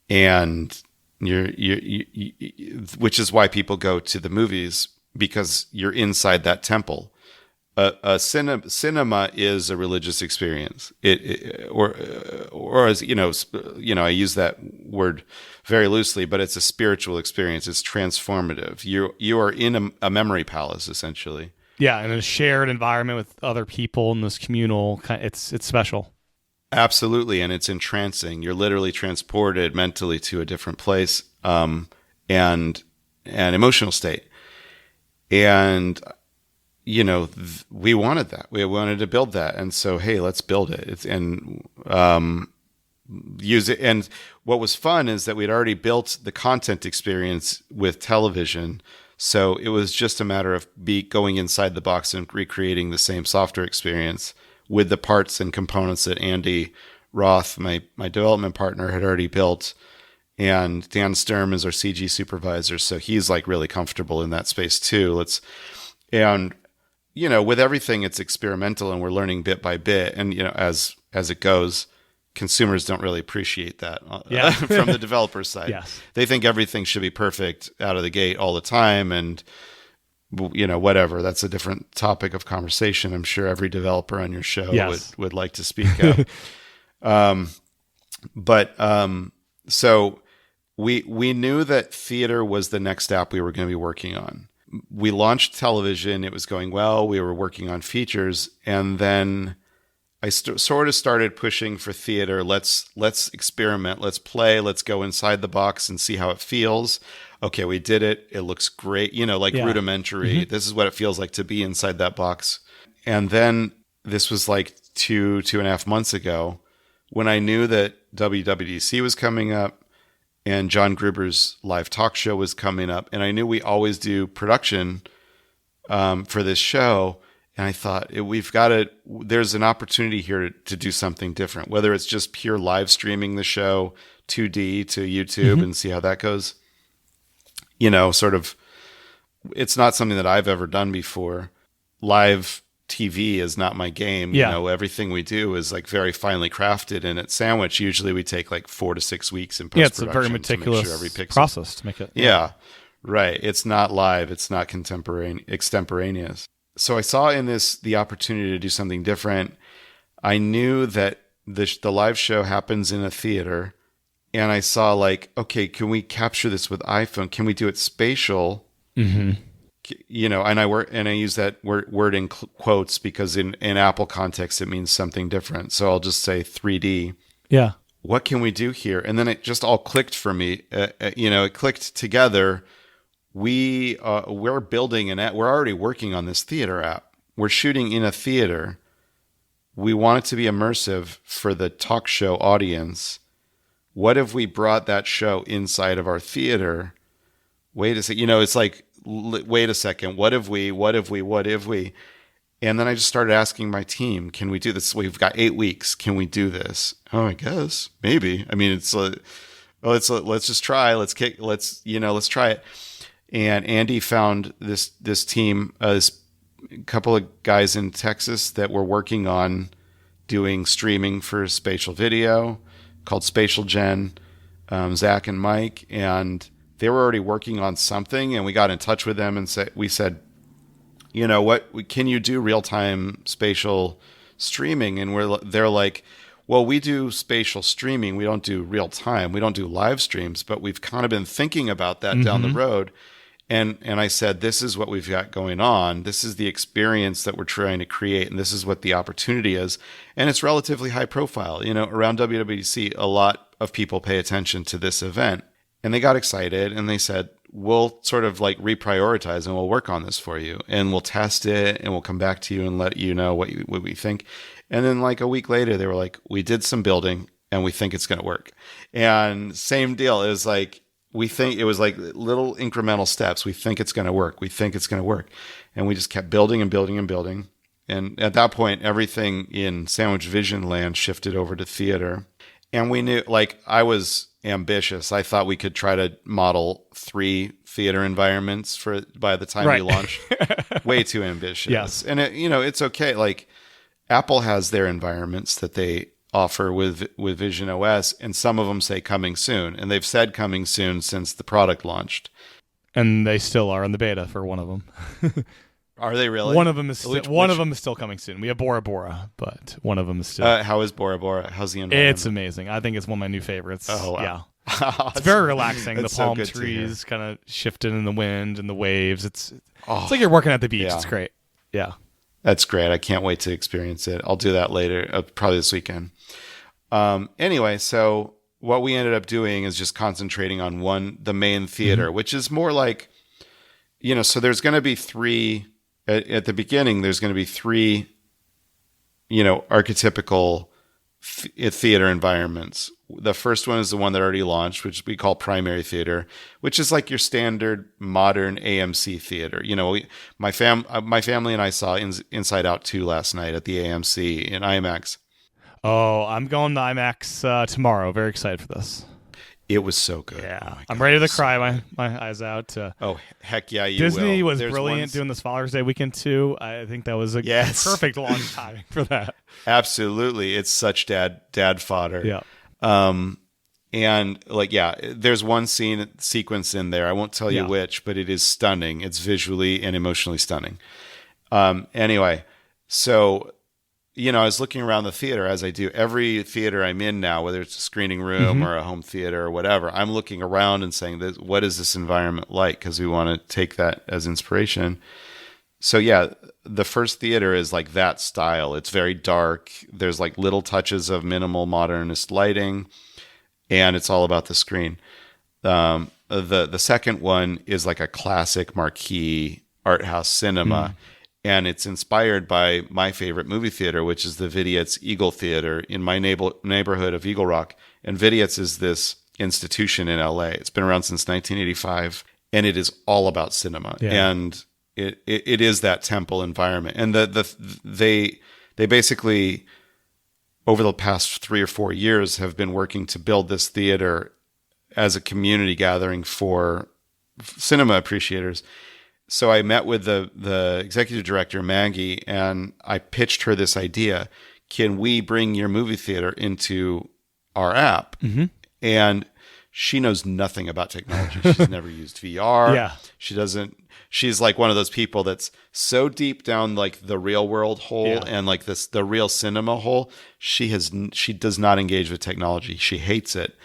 Speaker 2: and which is why people go to the movies, because you're inside that temple. Cinema is a religious experience. Or as I use that word very loosely, but it's a spiritual experience. It's transformative. You are in a memory palace, essentially.
Speaker 1: Yeah, in a shared environment with other people in this communal. It's special.
Speaker 2: Absolutely, and it's entrancing. You're literally transported mentally to a different place, and an emotional state. And we wanted that. We wanted to build that. And so, hey, let's build it. Use it. And what was fun is that we'd already built the content experience with television. So it was just a matter of going inside the box and recreating the same software experience with the parts and components that Andy Roth, my development partner, had already built. And Dan Sturm is our CG supervisor. So he's like really comfortable in that space too. With everything, it's experimental and we're learning bit by bit. And, as it goes, consumers don't really appreciate that from the developer side.
Speaker 1: Yes.
Speaker 2: They think everything should be perfect out of the gate all the time. And, whatever. That's a different topic of conversation. I'm sure every developer on your show would like to speak up. So we knew that theater was the next app we were going to be working on. We launched television. It was going well. We were working on features. And then I sort of started pushing for theater. Let's experiment. Let's play. Let's go inside the box and see how it feels. Okay, we did it. It looks great. Rudimentary. Mm-hmm. This is what it feels like to be inside that box. And then this was like 2.5 months ago when I knew that WWDC was coming up and John Gruber's live talk show was coming up. And I knew we always do production for this show. And I thought, there's an opportunity here to do something different, whether it's just pure live streaming the show 2D to YouTube mm-hmm. and see how that goes. It's not something that I've ever done before. Live TV is not my game.
Speaker 1: Yeah.
Speaker 2: Everything we do is like very finely crafted. And at Sandwich, usually we take like 4 to 6 weeks in post-production.
Speaker 1: Yeah, it's a very meticulous process to make it.
Speaker 2: Yeah, right. It's not live. It's not extemporaneous. So I saw in this the opportunity to do something different. I knew that the live show happens in a theater. And I saw like, okay, can we capture this with iPhone? Can we do it spatial? Mm-hmm. And I use that word in quotes because in Apple context, it means something different. So I'll just say 3D.
Speaker 1: Yeah.
Speaker 2: What can we do here? And then it just all clicked for me. It clicked together. We're building an app. We're already working on this theater app. We're shooting in a theater. We want it to be immersive for the talk show audience. What if we brought that show inside of our theater? Wait a second. It's like, wait a second. What if we? And then I just started asking my team, can we do this? We've got 8 weeks. Can we do this? Oh, I guess maybe. I mean, let's just try. Let's try it. And Andy found this team, this couple of guys in Texas that were working on doing streaming for spatial video called Spatial Gen, Zach and Mike, and they were already working on something, and we got in touch with them and we said, can you do real-time spatial streaming? And they're like, well, we do spatial streaming. We don't do real-time. We don't do live streams, but we've kind of been thinking about that mm-hmm. down the road. And I said, this is what we've got going on. This is the experience that we're trying to create, and this is what the opportunity is. And it's relatively high profile. Around WWDC, a lot of people pay attention to this event. And they got excited, and they said, we'll sort of like reprioritize, and we'll work on this for you. And we'll test it, and we'll come back to you and let you know what we think. And then like a week later, they were like, we did some building, and we think it's going to work. And same deal. It was like, we think it was like little incremental steps. We think it's going to work. We think it's going to work. And we just kept building and building and building. And at that point, everything in Sandwich Vision land shifted over to theater. And we knew, like, I was ambitious. I thought we could try to model 3 theater environments by the time we launched. Way too ambitious.
Speaker 1: Yes.
Speaker 2: And it's okay. Like, Apple has their environments that they offer with visionOS, and some of them say coming soon, and they've said coming soon since the product launched,
Speaker 1: and they still are in the beta for one of them.
Speaker 2: Are they really?
Speaker 1: One of them is still coming soon. We have Bora Bora, but one of them is still.
Speaker 2: How is Bora Bora? How's the environment?
Speaker 1: It's amazing. I think it's one of my new favorites.
Speaker 2: Oh wow.
Speaker 1: Yeah. It's very relaxing. The palm
Speaker 2: so
Speaker 1: trees kind of shifting in the wind and the waves. It's like you're working at the beach. Yeah. It's great. Yeah.
Speaker 2: That's great. I can't wait to experience it. I'll do that later, probably this weekend. Anyway, so what we ended up doing is just concentrating on the main theater, mm-hmm. which is more like, so there's going to be 3 at the beginning, there's going to be three, archetypical theater environments. The first one is the one that already launched, which we call primary theater, which is like your standard modern AMC theater. My family and I saw Inside Out 2 last night at the AMC in IMAX.
Speaker 1: Oh, I'm going to IMAX tomorrow. Very excited for this.
Speaker 2: It was so good.
Speaker 1: Yeah,
Speaker 2: oh
Speaker 1: I'm ready to cry my eyes out.
Speaker 2: Oh, heck yeah, you
Speaker 1: Disney
Speaker 2: will.
Speaker 1: was brilliant doing this Father's Day weekend too. I think that was a perfect launch timing for that.
Speaker 2: Absolutely. It's such dad fodder.
Speaker 1: Yeah.
Speaker 2: And there's one sequence in there. I won't tell you which, but it is stunning. It's visually and emotionally stunning. Anyway, so I was looking around the theater, as I do every theater I'm in now, whether it's a screening room or a home theater or whatever. I'm looking around and saying, what is this environment like? Because we want to take that as inspiration. So the first theater is like that style. It's very dark. There's like little touches of minimal modernist lighting, and it's all about the screen. The second one is like a classic marquee art house cinema. And it's inspired by my favorite movie theater, which is the Vidiot's Eagle Theater in my neighborhood of Eagle Rock. And Vidiot's is this institution in LA. It's been around since 1985, and it is all about cinema. Yeah. And it is that temple environment. And they basically, over the past 3 or 4 years, have been working to build this theater as a community gathering for cinema appreciators. So I met with the executive director, Maggie, and I pitched her this idea. Can we bring your movie theater into our app? And she knows nothing about technology. She's never used VR.
Speaker 1: Yeah.
Speaker 2: She's like one of those people that's so deep down like the real world hole and like the real cinema hole. She does not engage with technology. She hates it.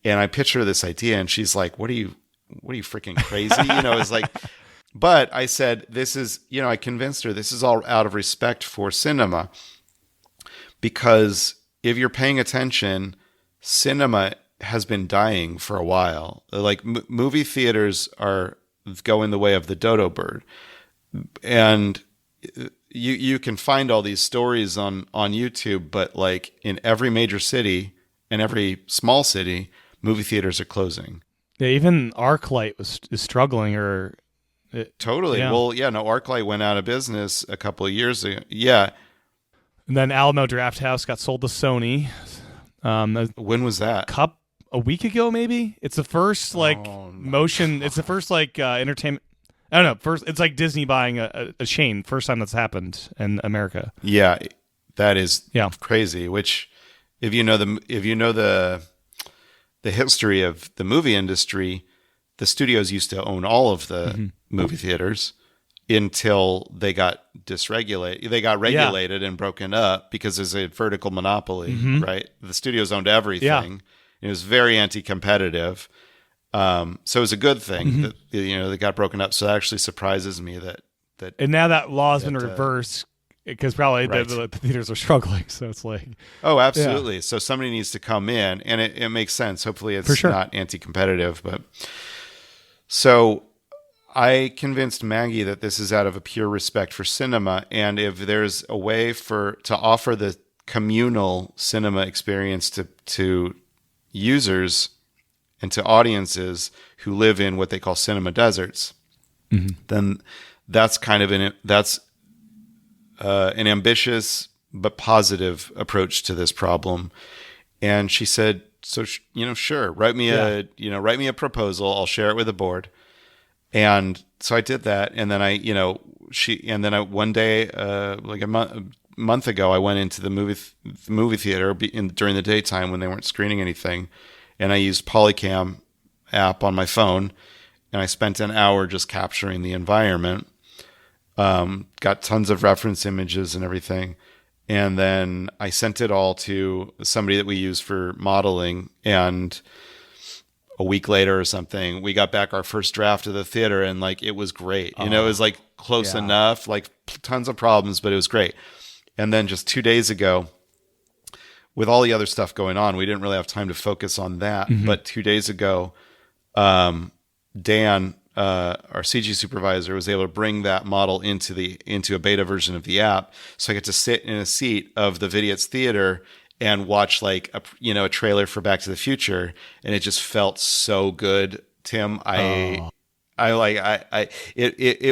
Speaker 2: And I pitched her this idea, and she's like, what are you freaking crazy? It's like... But I said, this is, I convinced her this is all out of respect for cinema, because if you're paying attention, cinema has been dying for a while. Like movie theaters are going the way of the dodo bird. And you can find all these stories on YouTube, but like in every major city and every small city, movie theaters are closing.
Speaker 1: Yeah, even ArcLight is struggling
Speaker 2: Totally. Yeah. Well, ArcLight went out of business a couple of years ago. Yeah.
Speaker 1: And then Alamo Drafthouse got sold to Sony.
Speaker 2: When was that?
Speaker 1: A week ago, maybe? It's the first motion. It's the first entertainment. I don't know. First, it's like Disney buying a chain. First time that's happened in America.
Speaker 2: Yeah, that is crazy. Which, if you know the history of the movie industry, the studios used to own all of the movie theaters until they got dysregulated. They got regulated and broken up because there's a vertical monopoly, right? The studios owned everything. Yeah. It was very anti-competitive. So it was a good thing that they got broken up. So it actually surprises me that
Speaker 1: and now that law has been reversed because probably the theaters are struggling. So it's like,
Speaker 2: oh, absolutely. Yeah. So somebody needs to come in, and it makes sense. Hopefully, it's not anti-competitive, but. So I convinced Maggie that this is out of a pure respect for cinema, and if there's a way to offer the communal cinema experience to users and to audiences who live in what they call cinema deserts, then that's kind of an ambitious but positive approach to this problem. And she said, so, sure, write me a proposal. I'll share it with the board. And so I did that. And then one day, like a month ago, I went into the movie theater during the daytime when they weren't screening anything. And I used Polycam app on my phone. And I spent an hour just capturing the environment. Got tons of reference images and everything. And then I sent it all to somebody that we use for modeling. And a week later or something, we got back our first draft of the theater, and like it was great. It was like close enough, like tons of problems, but it was great. And then just 2 days ago, with all the other stuff going on, we didn't really have time to focus on that. But 2 days ago, Dan our CG supervisor was able to bring that model into a beta version of the app. So I get to sit in a seat of the Vidiot's theater and watch like a trailer for Back to the Future, and it just felt so good, Tim. It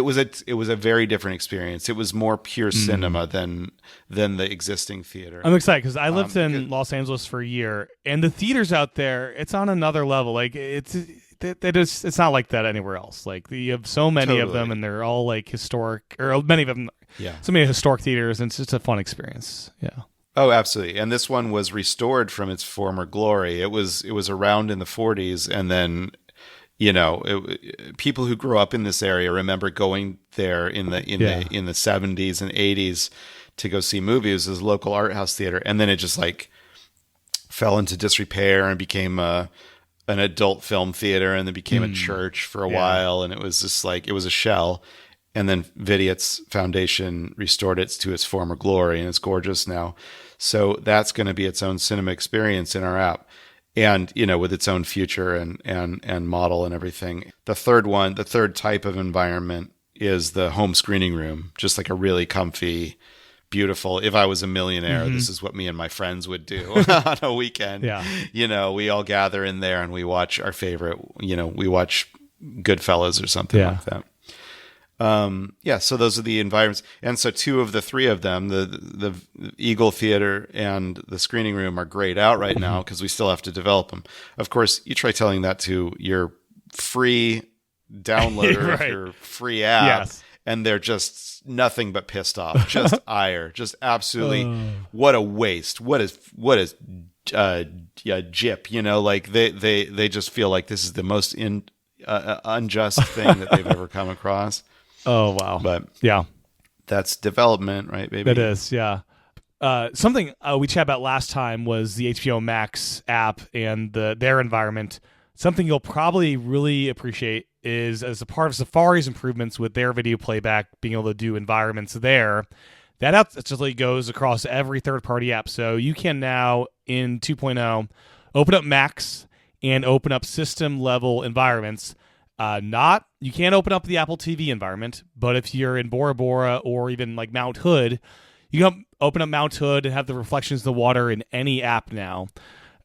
Speaker 2: was a very different experience. It was more pure cinema than the existing theater.
Speaker 1: I'm excited because I lived in Los Angeles for a year, and the theaters out there, it's on another level. Like it's not like that anywhere else. Like you have so many of them, and they're all like historic, or many of them. Yeah, so many historic theaters, and it's just a fun experience. Yeah.
Speaker 2: Oh, absolutely. And this one was restored from its former glory. It was around in the 40s, and then people who grew up in this area remember going there in the 70s and 80s to go see movies as a local art house theater, and then it just like fell into disrepair and became an adult film theater, and then became a church for a while, and it was just like it was a shell. And then Vidiot's Foundation restored it to its former glory, and it's gorgeous now. So that's going to be its own cinema experience in our app, and with its own future and model and everything. The third type of environment is the home screening room, just like a really comfy, beautiful. If I was a millionaire, this is what me and my friends would do on a weekend. Yeah, we all gather in there and we watch our favorite. We watch Goodfellas or something like that. So those are the environments. And so two of the three of them, the Eagle Theater and the screening room, are grayed out right now because we still have to develop them. Of course, you try telling that to your free downloader of your free app, and they're just nothing but pissed off, just ire, just absolutely, what a waste. What is jip, like they just feel like this is the most unjust thing that they've ever come across.
Speaker 1: Oh, wow.
Speaker 2: But
Speaker 1: yeah,
Speaker 2: that's development, right, baby?
Speaker 1: It is, yeah. Something we chatted about last time was the HBO Max app and their environment. Something you'll probably really appreciate is as a part of Safari's improvements with their video playback, being able to do environments there. That actually goes across every third-party app. So you can now, in 2.0, open up Max and open up system-level environments. You can't open up the Apple TV environment, but if you're in Bora Bora or even like Mount Hood, you can open up Mount Hood and have the reflections of the water in any app now.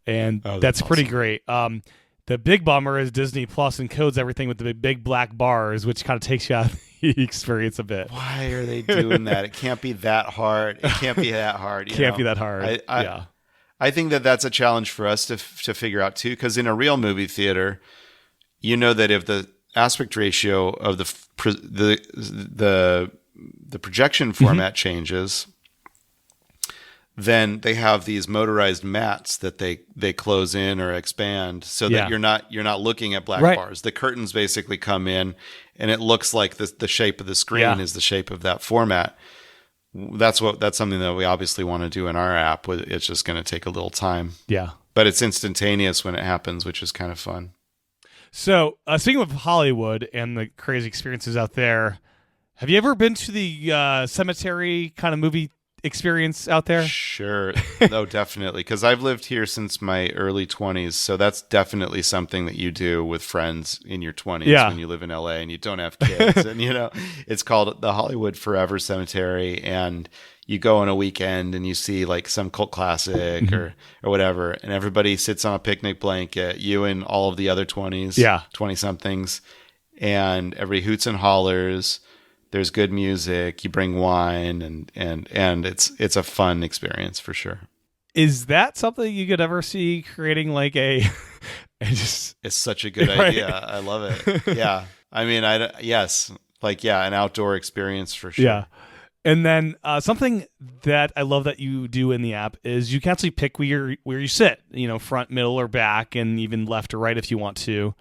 Speaker 1: And that's awesome. Pretty great. The big bummer is Disney Plus encodes everything with the big black bars, which kind of takes you out of the experience a bit.
Speaker 2: Why are they doing that? It can't be that hard. It can't be that hard.
Speaker 1: Be that hard.
Speaker 2: I think that's a challenge for us to figure out too, because in a real movie theater, that if the aspect ratio of the projection format changes, then they have these motorized mats that they close in or expand so that you're not looking at black bars. The curtains basically come in, and it looks like the shape of the screen is the shape of that format. That's something that we obviously want to do in our app. It's just going to take a little time.
Speaker 1: Yeah,
Speaker 2: but it's instantaneous when it happens, which is kind of fun.
Speaker 1: So, speaking of Hollywood and the crazy experiences out there, have you ever been to the cemetery kind of movie experience out there?
Speaker 2: Sure. No, definitely. Because I've lived here since my early 20s. So that's definitely something that you do with friends in your 20s when you live in LA and you don't have kids. And, it's called the Hollywood Forever Cemetery. And you go on a weekend and you see like some cult classic or whatever. And everybody sits on a picnic blanket, you and all of the other 20-somethings. And everybody hoots and hollers. There's good music. You bring wine, and it's a fun experience for sure.
Speaker 1: Is that something you could ever see creating like a?
Speaker 2: It's such a good idea. I love it. Yeah, I mean, an outdoor experience for sure.
Speaker 1: Yeah, and then something that I love that you do in the app is you can actually pick where you sit. Front, middle, or back, and even left or right if you want to.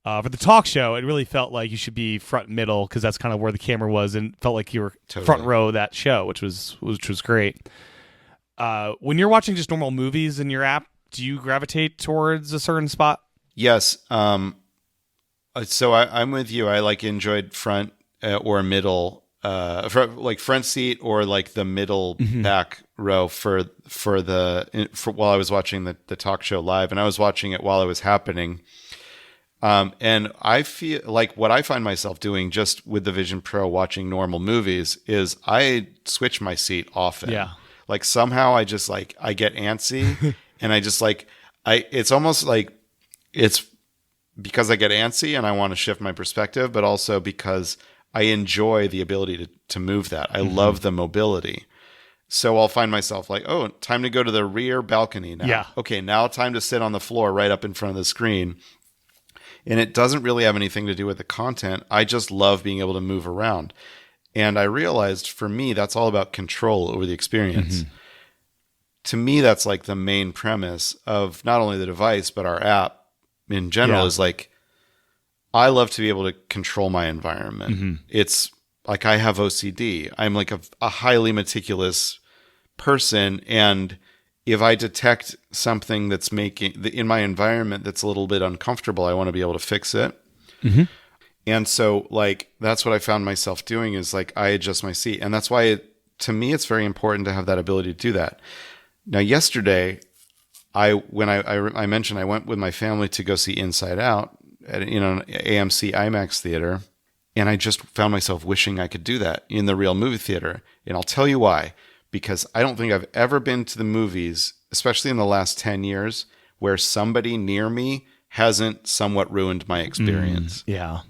Speaker 1: For the talk show, it really felt like you should be front middle because that's kind of where the camera was, and felt like you were front row of that show, which was great. When you're watching just normal movies in your app, do you gravitate towards a certain spot?
Speaker 2: Yes. So I'm with you. I enjoyed front or middle, front seat or like the middle back row for while I was watching the talk show live, and I was watching it while it was happening. And I feel like what I find myself doing just with the Vision Pro watching normal movies is I switch my seat often.
Speaker 1: Yeah.
Speaker 2: Like somehow I just like, I get antsy and I just like, it's almost like it's because I get antsy and I want to shift my perspective, but also because I enjoy the ability to move that. I love the mobility. So I'll find myself like, oh, time to go to the rear balcony now.
Speaker 1: Yeah.
Speaker 2: Okay, now time to sit on the floor right up in front of the screen. And it doesn't really have anything to do with the content. I just love being able to move around. And I realized for me, that's all about control over the experience. To me, that's like the main premise of not only the device, but our app in general is like, I love to be able to control my environment. It's like I have OCD. I'm like a highly meticulous person. And if I detect something that's making in my environment that's a little bit uncomfortable, I want to be able to fix it. And so like, that's what I found myself doing is like, I adjust my seat. And that's why to me, it's very important to have that ability to do that. Now, yesterday, when I mentioned I went with my family to go see Inside Out at an AMC IMAX theater, and I just found myself wishing I could do that in the real movie theater. And I'll tell you why. Because I don't think I've ever been to the movies, especially in the last 10 years, where somebody near me hasn't somewhat ruined my experience.
Speaker 1: Yeah.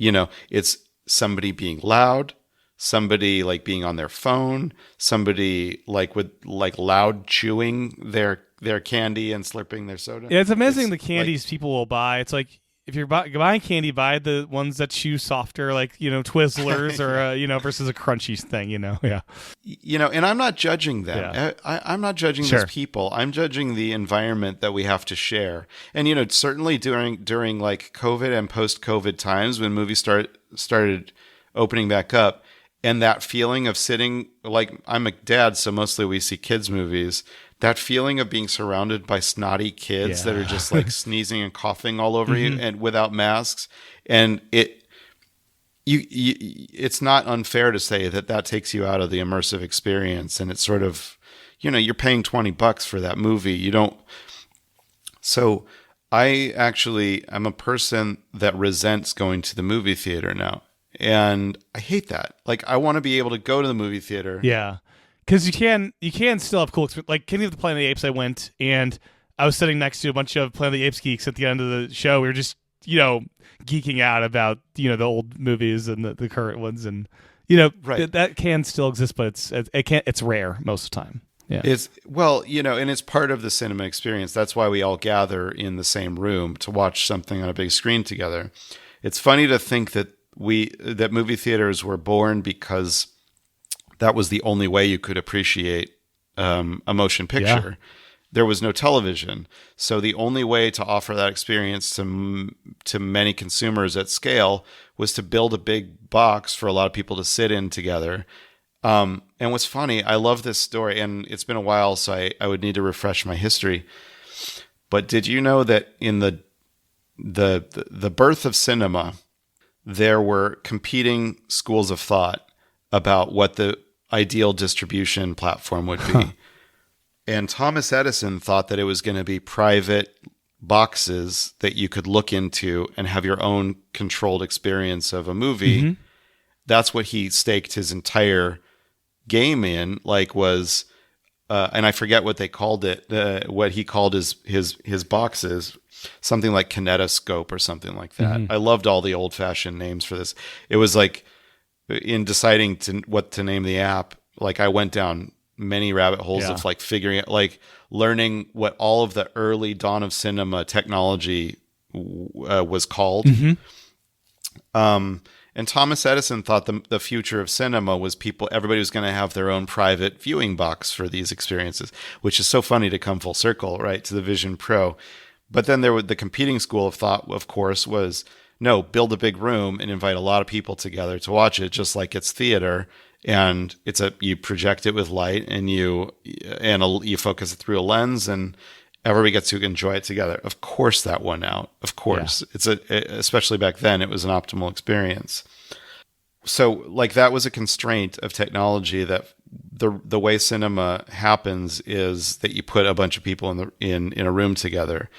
Speaker 2: It's somebody being loud, somebody like being on their phone, somebody like with like loud chewing their candy and slurping their soda.
Speaker 1: Yeah, it's amazing the candies people will buy. It's like, if you're buying candy, buy the ones that chew softer, like, Twizzlers or, versus a crunchy thing, Yeah.
Speaker 2: And I'm not judging them.
Speaker 1: Yeah.
Speaker 2: I'm not judging those people. I'm judging the environment that we have to share. And, certainly during like COVID and post-COVID times when movies started opening back up, and that feeling of sitting, like I'm a dad, so mostly we see kids movies. That feeling of being surrounded by snotty kids that are just like sneezing and coughing all over you and without masks. And it's not unfair to say that takes you out of the immersive experience. And it's sort of, you're paying $20 for that movie. You don't. So I'm a person that resents going to the movie theater now. And I hate that. Like, I want to be able to go to the movie theater.
Speaker 1: Yeah. Because you can still have cool experience. Like Kenny of the Planet of the Apes, I went and I was sitting next to a bunch of Planet of the Apes geeks at the end of the show. We were just geeking out about the old movies and the current ones, and that can still exist, but it's rare most of the time. Yeah,
Speaker 2: it's and it's part of the cinema experience. That's why we all gather in the same room to watch something on a big screen together. It's funny to think that that movie theaters were born because that was the only way you could appreciate a motion picture. Yeah. There was no television. So the only way to offer that experience to many consumers at scale was to build a big box for a lot of people to sit in together. And what's funny, I love this story, and it's been a while, so I would need to refresh my history. But did you know that in the birth of cinema, there were competing schools of thought about what the ideal distribution platform would be. And Thomas Edison thought that it was going to be private boxes that you could look into and have your own controlled experience of a movie. That's what he staked his entire game in, and I forget what they called it, what he called his boxes, something like kinetoscope or something like that. I loved all the old-fashioned names for this. It was like, in deciding what to name the app, like I went down many rabbit holes of like figuring out, like learning what all of the early dawn of cinema technology was called. And Thomas Edison thought the future of cinema was everybody was going to have their own private viewing box for these experiences, which is so funny to come full circle, right, to the Vision Pro. But then the competing school of thought, of course, was, no, build a big room and invite a lot of people together to watch it, just like it's theater. And you project it with light and you focus it through a lens and everybody gets to enjoy it together. Of course that won out. Of course. Yeah. Especially back then, it was an optimal experience. So like that was a constraint of technology, that the way cinema happens is that you put a bunch of people in a room together.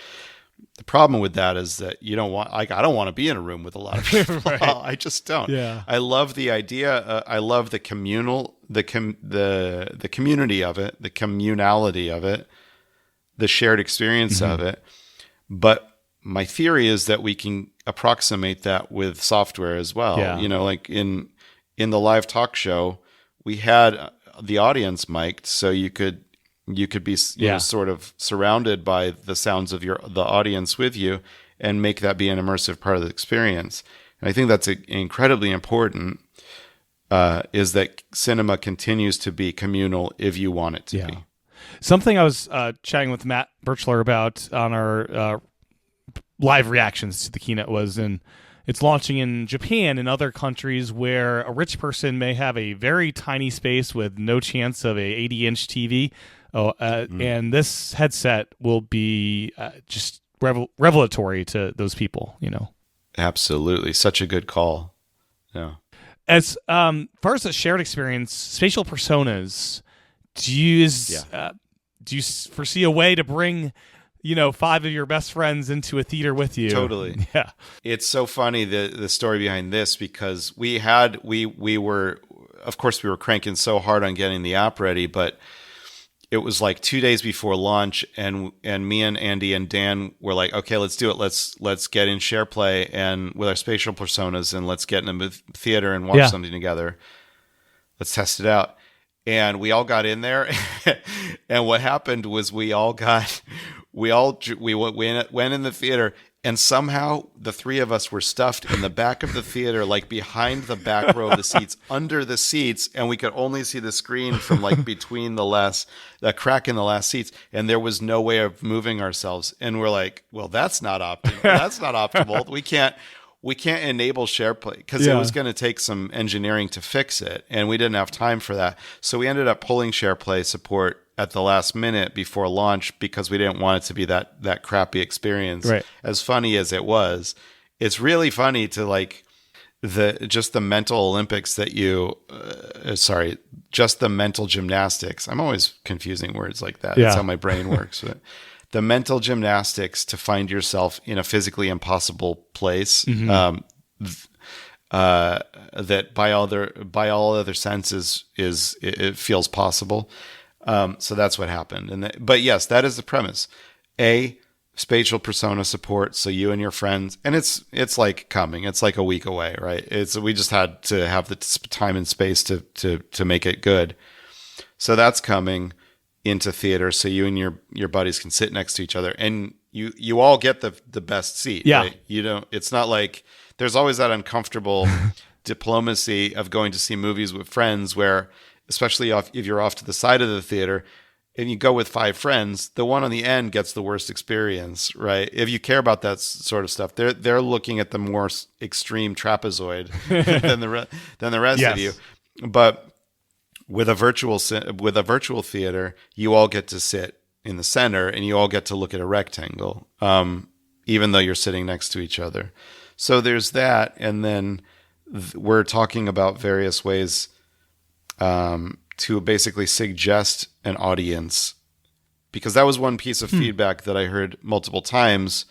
Speaker 2: The problem with that is that you don't want, like, I don't want to be in a room with a lot of people.
Speaker 1: Right.
Speaker 2: I just don't.
Speaker 1: Yeah.
Speaker 2: I love the idea. I love the communal, the community of it, the communality of it, the shared experience of it. But my theory is that we can approximate that with software as well.
Speaker 1: Yeah.
Speaker 2: You know, like in the live talk show, we had the audience mic'd, so you could be sort of surrounded by the sounds of the audience with you, and make that be an immersive part of the experience. And I think that's incredibly important. Is that cinema continues to be communal if you want it to be.
Speaker 1: Something I was chatting with Matt Birchler about on our live reactions to the keynote was, it's launching in Japan and other countries where a rich person may have a very tiny space with no chance of a 80-inch TV. And this headset will be just revelatory to those people, you know.
Speaker 2: Absolutely. Such a good call. Yeah.
Speaker 1: As far as the shared experience, spatial personas, do you foresee a way to bring, 5 of your best friends into a theater with you?
Speaker 2: Totally.
Speaker 1: Yeah.
Speaker 2: It's so funny, the story behind this, because we were, of course, we were cranking so hard on getting the app ready, but it was like 2 days before launch, and me and Andy and Dan were like, okay, let's do it. Let's get in SharePlay and with our spatial personas, and let's get in a theater and watch something together. Let's test it out. And we all got in there, and what happened was we went in the theater, and somehow the three of us were stuffed in the back of the theater, like behind the back row of the seats, under the seats, and we could only see the screen from like between the crack in the last seats, and there was no way of moving ourselves. And we're like, well, that's not optimal. That's not optimal. We can't enable SharePlay because it was going to take some engineering to fix it, and we didn't have time for that. So we ended up pulling SharePlay support at the last minute before launch because we didn't want it to be that crappy experience. Right. As funny as it was, it's really funny to like just the mental Olympics that just the mental gymnastics. I'm always confusing words like that. That's how my brain works. But the mental gymnastics to find yourself in a physically impossible place, that by all other senses it feels possible. So that's what happened. But yes, that is the premise. Spatial persona support, so you and your friends, and it's like coming. It's like a week away, right? We just had to have the time and space to make it good. So that's coming into theater, so you and your buddies can sit next to each other, and you all get the best seat.
Speaker 1: Yeah.
Speaker 2: Right? It's not like there's always that uncomfortable diplomacy of going to see movies with friends where, especially if you're off to the side of the theater and you go with 5 friends, the one on the end gets the worst experience, right? If you care about that sort of stuff, they're looking at the more extreme trapezoid than the rest of you. But with a virtual theater, you all get to sit in the center and you all get to look at a rectangle, even though you're sitting next to each other. So there's that, and then we're talking about various ways to basically suggest an audience, because that was one piece of feedback that I heard multiple times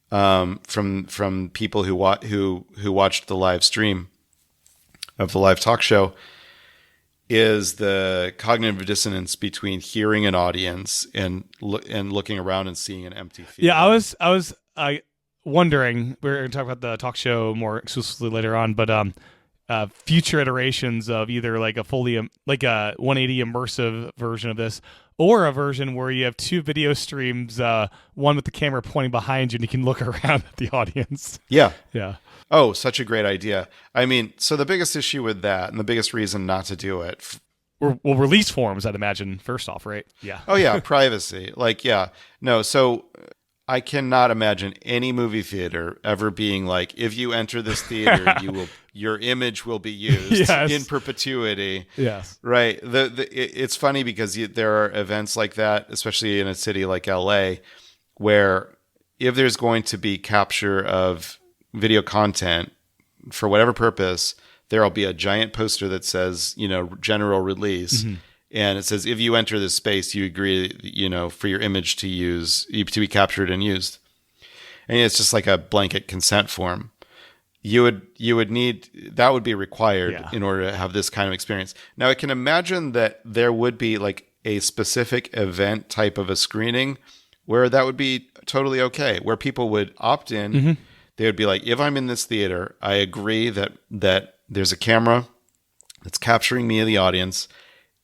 Speaker 2: from people who watched the live stream of the live talk show, is the cognitive dissonance between hearing an audience and looking around and seeing an empty theater.
Speaker 1: Yeah, I was wondering, we're going to talk about the talk show more exclusively later on, but future iterations of either like a 180 immersive version of this, or a version where you have 2 video streams, one with the camera pointing behind you and you can look around at the audience.
Speaker 2: Yeah.
Speaker 1: Yeah.
Speaker 2: Oh, such a great idea. I mean, so the biggest issue with that, and the biggest reason not to do it,
Speaker 1: well, release forms, I'd imagine, first off, right? Yeah.
Speaker 2: Oh yeah, privacy. Like, yeah. No, so I cannot imagine any movie theater ever being like, if you enter this theater, your image will be used in perpetuity.
Speaker 1: Yes.
Speaker 2: Right. It's funny because there are events like that, especially in a city like LA, where if there's going to be capture of video content for whatever purpose, there'll be a giant poster that says, general release. Mm-hmm. And it says, if you enter this space, you agree, for your image to be captured and used. and it's just like a blanket consent form. You would need, that would be required in order to have this kind of experience. Now I can imagine that there would be like a specific event type of a screening where that would be totally okay, where people would opt in.
Speaker 1: Mm-hmm.
Speaker 2: They would be like, if I'm in this theater, I agree that there's a camera that's capturing me, the audience,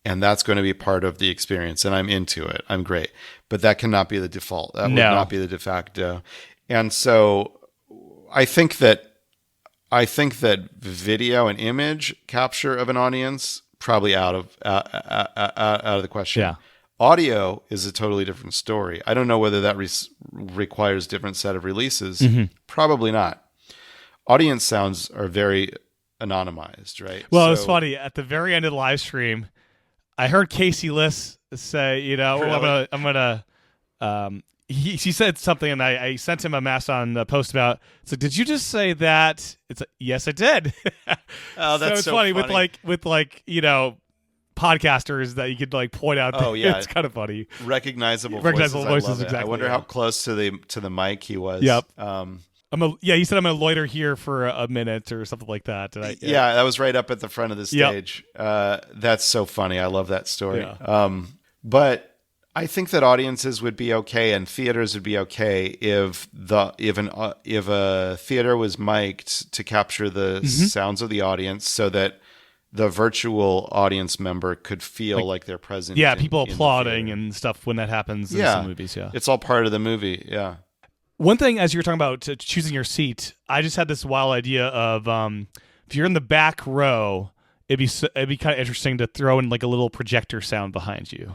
Speaker 2: and that's going to be part of the experience, and I'm into it. I'm great. But that cannot be the default. That would not be the de facto. And so I think that video and image capture of an audience probably out of the question.
Speaker 1: Yeah.
Speaker 2: Audio is a totally different story. I don't know whether that requires different set of releases.
Speaker 1: Mm-hmm.
Speaker 2: Probably not. Audience sounds are very anonymized, right?
Speaker 1: Well, it's funny. At the very end of the live stream, I heard Casey Liss say,
Speaker 2: Really?
Speaker 1: I'm gonna. She said something, and I sent him a Mastodon post about. It's like, did you just say that? It's like, yes, I did.
Speaker 2: Oh, that's
Speaker 1: it's funny with podcasters that you could like point out.
Speaker 2: Oh, yeah.
Speaker 1: It's kind of funny.
Speaker 2: Recognizable
Speaker 1: voices.
Speaker 2: I love it.
Speaker 1: Exactly.
Speaker 2: I wonder how close to the mic he was.
Speaker 1: Yep. He said I'm gonna loiter here for a minute or something like that. And
Speaker 2: that was right up at the front of the stage. Yep. That's so funny. I love that story.
Speaker 1: Yeah.
Speaker 2: But I think that audiences would be okay and theaters would be okay if a theater was mic'd to capture the sounds of the audience, so that the virtual audience member could feel like they're present.
Speaker 1: Yeah, people applauding and stuff when that happens in some movies. Yeah,
Speaker 2: it's all part of the movie. Yeah.
Speaker 1: One thing, as you were talking about choosing your seat, I just had this wild idea of if you're in the back row, it'd be kind of interesting to throw in like a little projector sound behind you.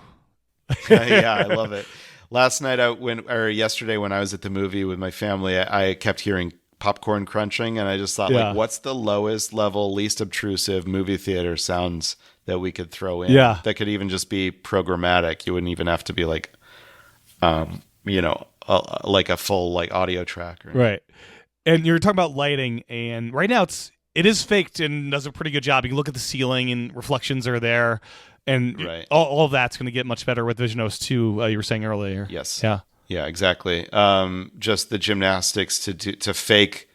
Speaker 2: Yeah, I love it. Yesterday when I was at the movie with my family, I kept hearing popcorn crunching, and I just thought, like, what's the lowest level, least obtrusive movie theater sounds that we could throw in?
Speaker 1: Yeah,
Speaker 2: that could even just be programmatic. You wouldn't even have to be like, like a full like audio track,
Speaker 1: right? And you're talking about lighting, and right now it is faked and does a pretty good job. You can look at the ceiling, and reflections are there. And all of that's going to get much better with visionOS 2, you were saying earlier.
Speaker 2: Yes.
Speaker 1: Yeah.
Speaker 2: Yeah, exactly. Just the gymnastics to fake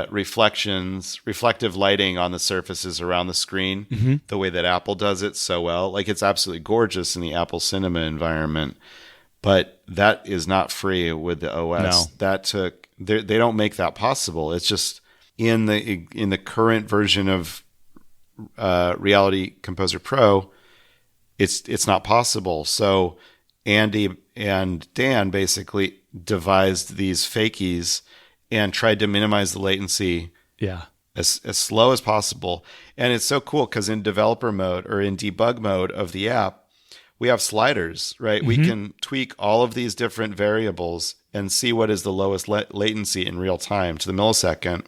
Speaker 2: reflective lighting on the surfaces around the screen, the way that Apple does it so well. Like, it's absolutely gorgeous in the Apple Cinema environment, but that is not free with the OS. No. They don't make that possible. It's just in the current version of Reality Composer Pro, it's not possible. So Andy and Dan basically devised these fakies and tried to minimize the latency as slow as possible. And it's so cool because in developer mode or in debug mode of the app, we have sliders, right? We can tweak all of these different variables and see what is the lowest latency in real time to the millisecond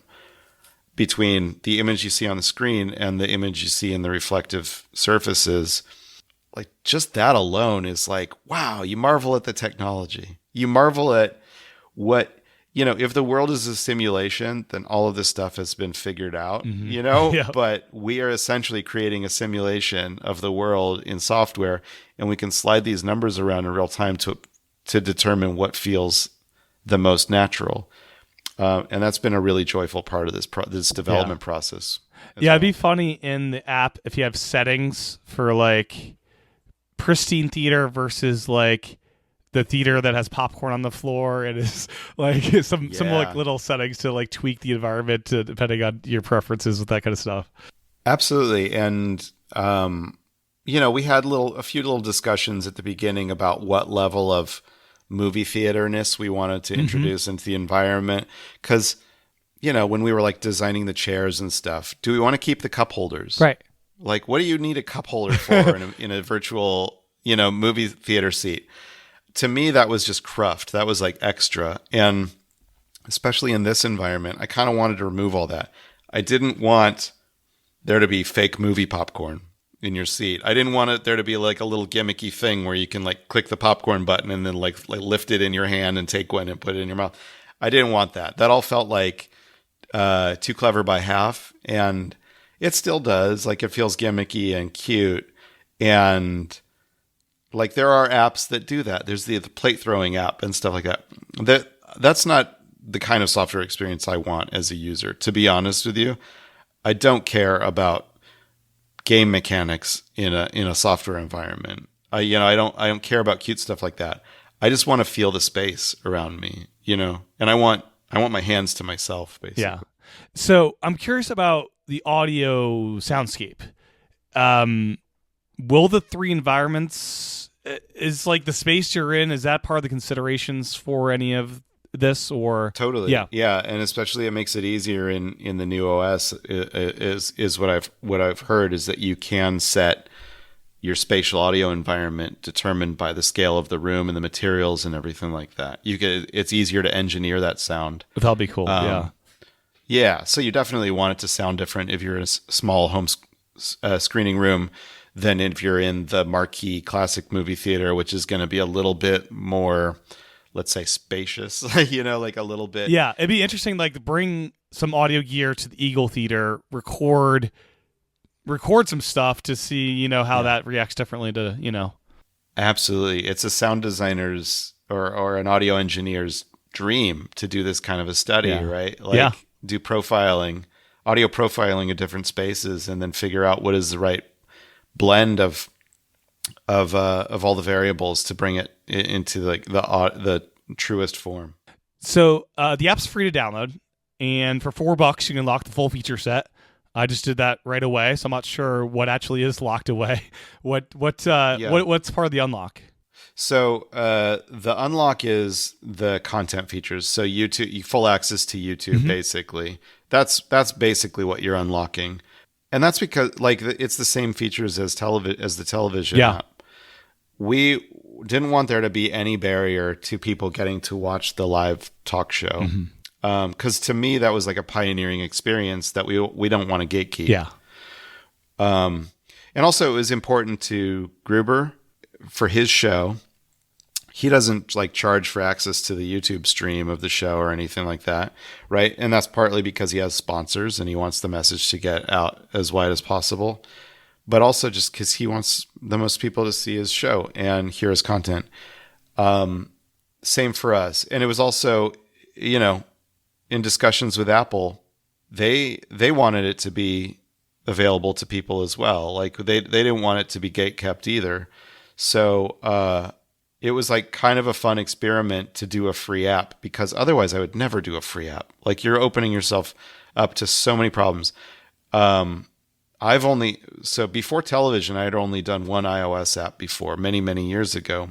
Speaker 2: between the image you see on the screen and the image you see in the reflective surfaces. Like, just that alone is like, wow, you marvel at the technology. You marvel at what, if the world is a simulation, then all of this stuff has been figured out, but we are essentially creating a simulation of the world in software, and we can slide these numbers around in real time to determine what feels the most natural. And that's been a really joyful part of this development process.
Speaker 1: It'd be funny in the app if you have settings for like pristine theater versus like the theater that has popcorn on the floor. It is like some like little settings to like tweak the environment depending on your preferences with that kind of stuff.
Speaker 2: Absolutely. And we had a few little discussions at the beginning about what level of movie theater-ness we wanted to introduce into the environment. Because, when we were like designing the chairs and stuff, do we want to keep the cup holders?
Speaker 1: Right.
Speaker 2: Like, what do you need a cup holder for in a virtual, movie theater seat? To me, that was just cruft. That was like extra. And especially in this environment, I kind of wanted to remove all that. I didn't want there to be fake movie popcorn in your seat. I didn't want there to be like a little gimmicky thing where you can like click the popcorn button and then like lift it in your hand and take one and put it in your mouth. I didn't want that. That all felt like too clever by half, and it still does. Like, it feels gimmicky and cute, and like there are apps that do that. There's the plate throwing app and stuff like that. that's not the kind of software experience I want as a user. To be honest with you, I don't care about game mechanics in a software environment. I don't care about cute stuff like that. I just want to feel the space around me, and I want my hands to myself, basically.
Speaker 1: Yeah. So I'm curious about the audio soundscape. Will the 3 environments, is like the space you're in, is that part of the considerations for any of this, or?
Speaker 2: Totally. Yeah. And especially it makes it easier in the new OS is what I've heard is that you can set your spatial audio environment determined by the scale of the room and the materials and everything like that. It's easier to engineer that sound.
Speaker 1: That'll be cool. Yeah.
Speaker 2: Yeah. So you definitely want it to sound different if you're in a small home screening room than if you're in the marquee classic movie theater, which is going to be a little bit more, let's say, spacious, like a little bit.
Speaker 1: Yeah. It'd be interesting, like, to bring some audio gear to the Eagle Theater, record some stuff to see, how that reacts differently to,
Speaker 2: Absolutely. It's a sound designer's or an audio engineer's dream to do this kind of a study, right? Like do audio profiling of different spaces and then figure out what is the right blend of all the variables to bring it into like the truest form.
Speaker 1: So the app's free to download, and for $4 you can lock the full feature set. I just did that right away, so I'm not sure what actually is locked away. What's part of the unlock?
Speaker 2: So the unlock is the content features. So YouTube, full access to YouTube, basically. That's basically what you're unlocking, and that's because it's the same features as the television app. We didn't want there to be any barrier to people getting to watch the live talk show. Because to me, that was like a pioneering experience that we don't want to gatekeep.
Speaker 1: Yeah.
Speaker 2: And also, it was important to Gruber for his show. He doesn't charge for access to the YouTube stream of the show or anything like that, right? And that's partly because he has sponsors and he wants the message to get out as wide as possible, but also just because he wants the most people to see his show and hear his content. Same for us. And it was also, in discussions with Apple, they wanted it to be available to people as well. Like they didn't want it to be gatekept either. So it was like kind of a fun experiment to do a free app, because otherwise I would never do a free app. Like you're opening yourself up to so many problems. Before television, I had only done one iOS app before many, many years ago.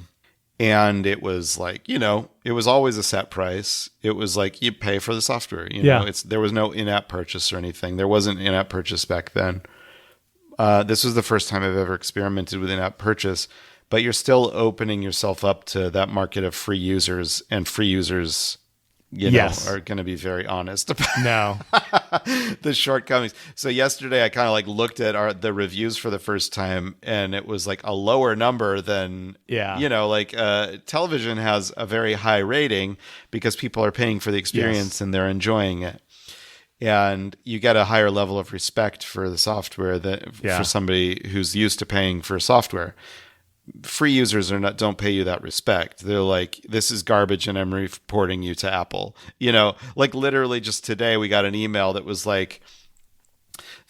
Speaker 2: And it was like, it was always a set price. It was like you pay for the software. There was no in-app purchase or anything. There wasn't in-app purchase back then. This was the first time I've ever experimented with in-app purchase. But you're still opening yourself up to that market of free users, and free users, are going to be very honest about the shortcomings. So yesterday I kind of looked at the reviews for the first time, and it was like a lower number than, television has a very high rating because people are paying for the experience and they're enjoying it. And you get a higher level of respect for the software for somebody who's used to paying for software. Free users don't pay you that respect. They're like, this is garbage and I'm reporting you to Apple. Literally just today we got an email that was like,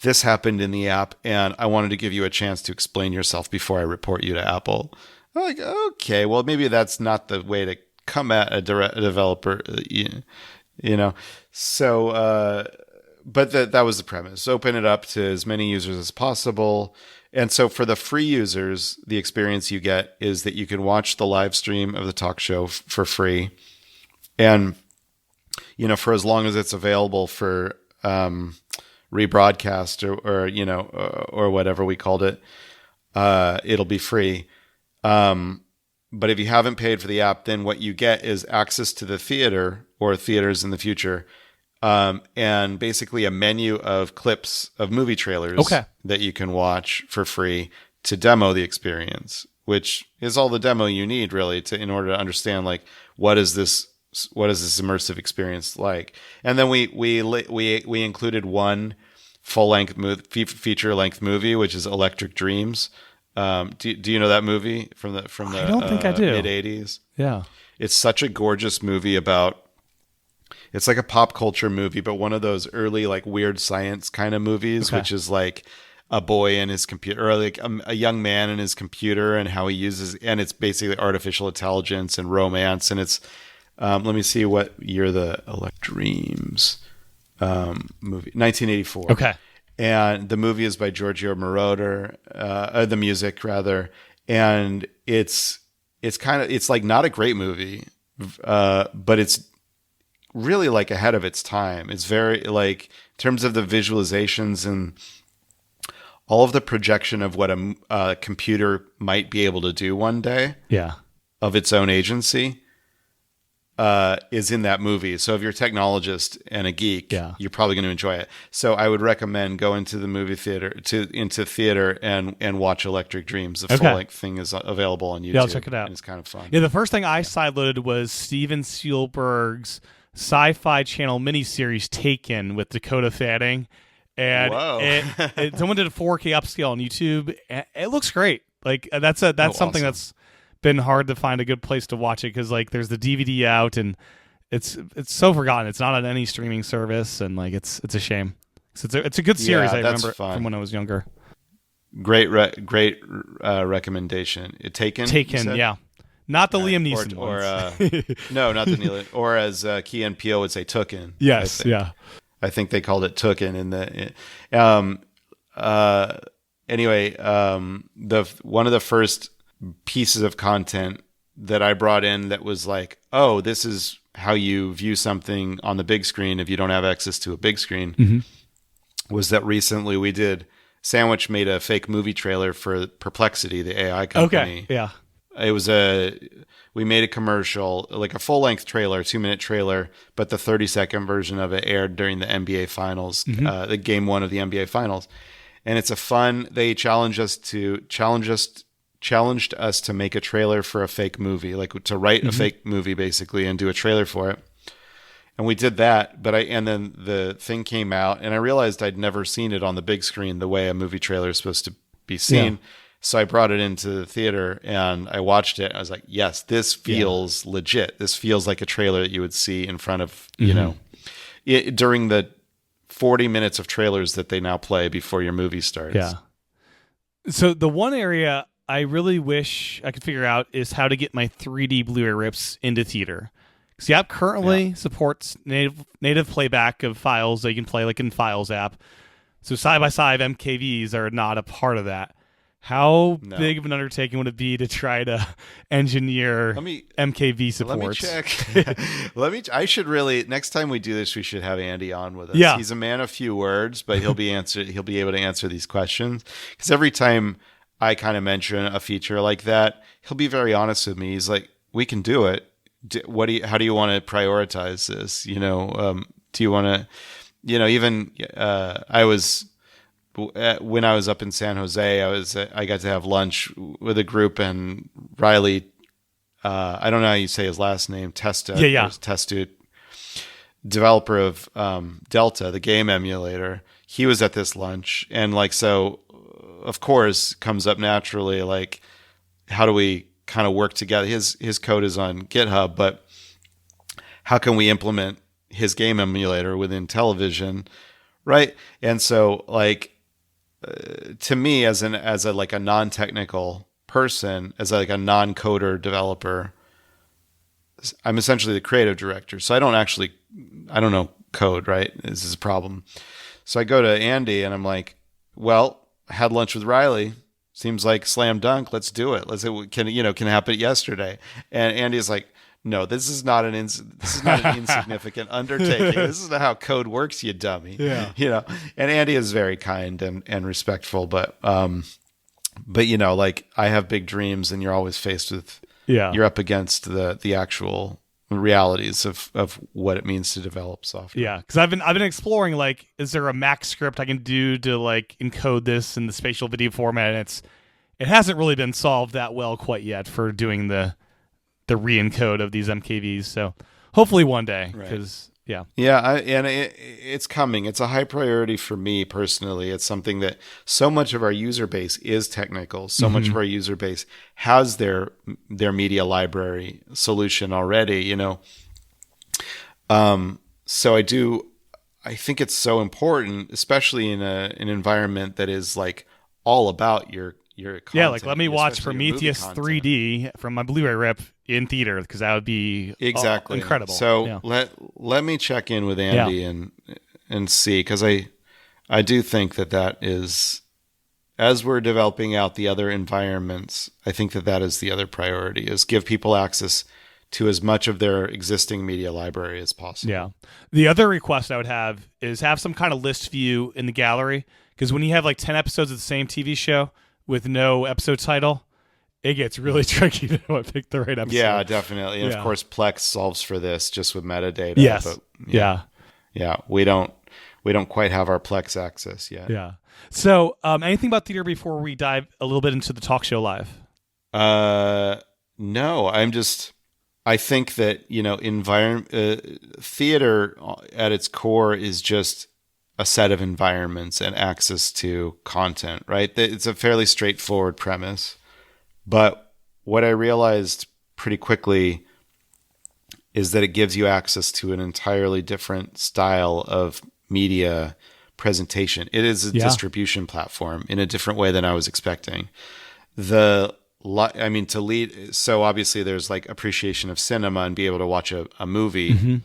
Speaker 2: this happened in the app and I wanted to give you a chance to explain yourself before I report you to Apple. I'm like, okay, well, maybe that's not the way to come at a developer, So, but that was the premise. Open it up to as many users as possible. And so for the free users, the experience you get is that you can watch the live stream of the talk show for free. And, for as long as it's available for rebroadcast or whatever we called it, it'll be free. But if you haven't paid for the app, then what you get is access to the theater or theaters in the future. And basically a menu of clips of movie trailers that you can watch for free to demo the experience, which is all the demo you need really in order to understand what is this immersive experience like. And then we included one full-length feature-length movie, which is Electric Dreams. Do you know that movie from the
Speaker 1: I don't think I do.
Speaker 2: mid-'80s?
Speaker 1: Yeah.
Speaker 2: It's such a gorgeous movie about It's like a pop culture movie, but one of those early like weird science kind of movies, which is like a boy and his computer, or like a young man and his computer, and how he uses, and it's basically artificial intelligence and romance. And it's, let me see what year the Dreams movie, 1984.
Speaker 1: Okay.
Speaker 2: And the movie is by Giorgio Moroder, the music rather. And it's like not a great movie, but it's really like ahead of its time. It's very like, in terms of the visualizations and all of the projection of what a computer might be able to do one day, of its own agency, is in that movie. So if you're a technologist and a geek, you're probably going to enjoy it. So I would recommend going to the movie theater, into theater, and watch Electric Dreams. The full length thing is available on YouTube.
Speaker 1: Yeah, I'll check it out.
Speaker 2: And it's kind of fun.
Speaker 1: Yeah, the first thing I sideloaded was Steven Spielberg's Sci-Fi Channel miniseries Taken with Dakota Fanning. And someone did a 4K upscale on YouTube. And it looks great. Like that's something
Speaker 2: awesome.
Speaker 1: That's been hard to find a good place to watch it, because like there's the DVD out, and it's so forgotten. It's not on any streaming service, and like it's a shame. It's a good series. I remember from when I was younger.
Speaker 2: Great recommendation. Taken,
Speaker 1: yeah. Not the Liam Neeson ones.
Speaker 2: No, not the Neil. Or as Key and Peele would say, Tooken.
Speaker 1: Yes, yeah.
Speaker 2: I think they called it Tooken in the. Anyway, the one of the first pieces of content that I brought in that was like, oh, this is how you view something on the big screen if you don't have access to a big screen, was that recently we did. Sandwich made a fake movie trailer for Perplexity, the AI company.
Speaker 1: Okay, yeah.
Speaker 2: It was we made a commercial, like a full-length trailer, 2-minute trailer, but the 30-second version of it aired during the NBA Finals, the game 1 of the NBA Finals. And it's they challenged us to make a trailer for a fake movie, like to write a fake movie basically and do a trailer for it. And we did that, and then the thing came out, and I realized I'd never seen it on the big screen the way a movie trailer is supposed to be seen. Yeah. So I brought it into the theater and I watched it. I was like, yes, this feels legit. This feels like a trailer that you would see in front of, during the 40 minutes of trailers that they now play before your movie starts.
Speaker 1: Yeah. So the one area I really wish I could figure out is how to get my 3D Blu-ray rips into theater. Because the app currently supports native playback of files that you can play like in Files app. So side-by-side MKVs are not a part of that. How big of an undertaking would it be to try to engineer MKV supports?
Speaker 2: Let me check. I should really, next time we do this, we should have Andy on with us.
Speaker 1: Yeah.
Speaker 2: He's a man of few words, but he'll be able to answer these questions. Because every time I kind of mention a feature like that, he'll be very honest with me. He's like, "We can do it. How do you want to prioritize this? Do you want to, even I was." When I was up in San Jose, I got to have lunch with a group, and Riley, I don't know how you say his last name, Testu, developer of Delta, the game emulator. He was at this lunch, and so of course comes up naturally, like, how do we kind of work together? His code is on GitHub, but how can we implement his game emulator within television, right? And so to me, as a non-technical person, as a non-coder developer, I'm essentially the creative director. So I don't know code, right? This is a problem. So I go to Andy and I'm like, well, I had lunch with Riley. Seems like slam dunk. Let's do it. Can it happen yesterday? And Andy's like, no, this is not an insignificant undertaking. This is not how code works, you dummy.
Speaker 1: Yeah.
Speaker 2: And Andy is very kind and respectful, but I have big dreams, and you're always faced with, you're up against the actual realities of what it means to develop software.
Speaker 1: Yeah, because I've been exploring, is there a Mac script I can do to encode this in the spatial video format? And it hasn't really been solved that well quite yet for doing the re-encode of these MKVs. So hopefully one day, because
Speaker 2: it's coming. It's a high priority for me personally. It's something that so much of our user base is technical. So much of our user base has their media library solution already, So I think it's so important, especially in an environment that is like all about your content.
Speaker 1: Yeah, like let me watch
Speaker 2: especially your movie
Speaker 1: Prometheus
Speaker 2: content.
Speaker 1: 3D from my Blu-ray rip in theater because that would be
Speaker 2: Exactly
Speaker 1: incredible.
Speaker 2: So let me check in with Andy and see, because I do think that is, as we're developing out the other environments, I think that is the other priority, is give people access to as much of their existing media library as possible.
Speaker 1: Yeah. The other request I would have is have some kind of list view in the gallery, because when you have like 10 episodes of the same TV show with no episode title, it gets really tricky to know what pick the right episode.
Speaker 2: Yeah, definitely. And of course, Plex solves for this just with metadata.
Speaker 1: Yes.
Speaker 2: But,
Speaker 1: yeah.
Speaker 2: We don't quite have our Plex access yet.
Speaker 1: Yeah. So, anything about theater before we dive a little bit into the talk show live?
Speaker 2: No, I think that, theater at its core is just a set of environments and access to content, right? It's a fairly straightforward premise. But what I realized pretty quickly is that it gives you access to an entirely different style of media presentation. It is a distribution platform in a different way than I was expecting. So obviously there's like appreciation of cinema and be able to watch a movie. Mm-hmm.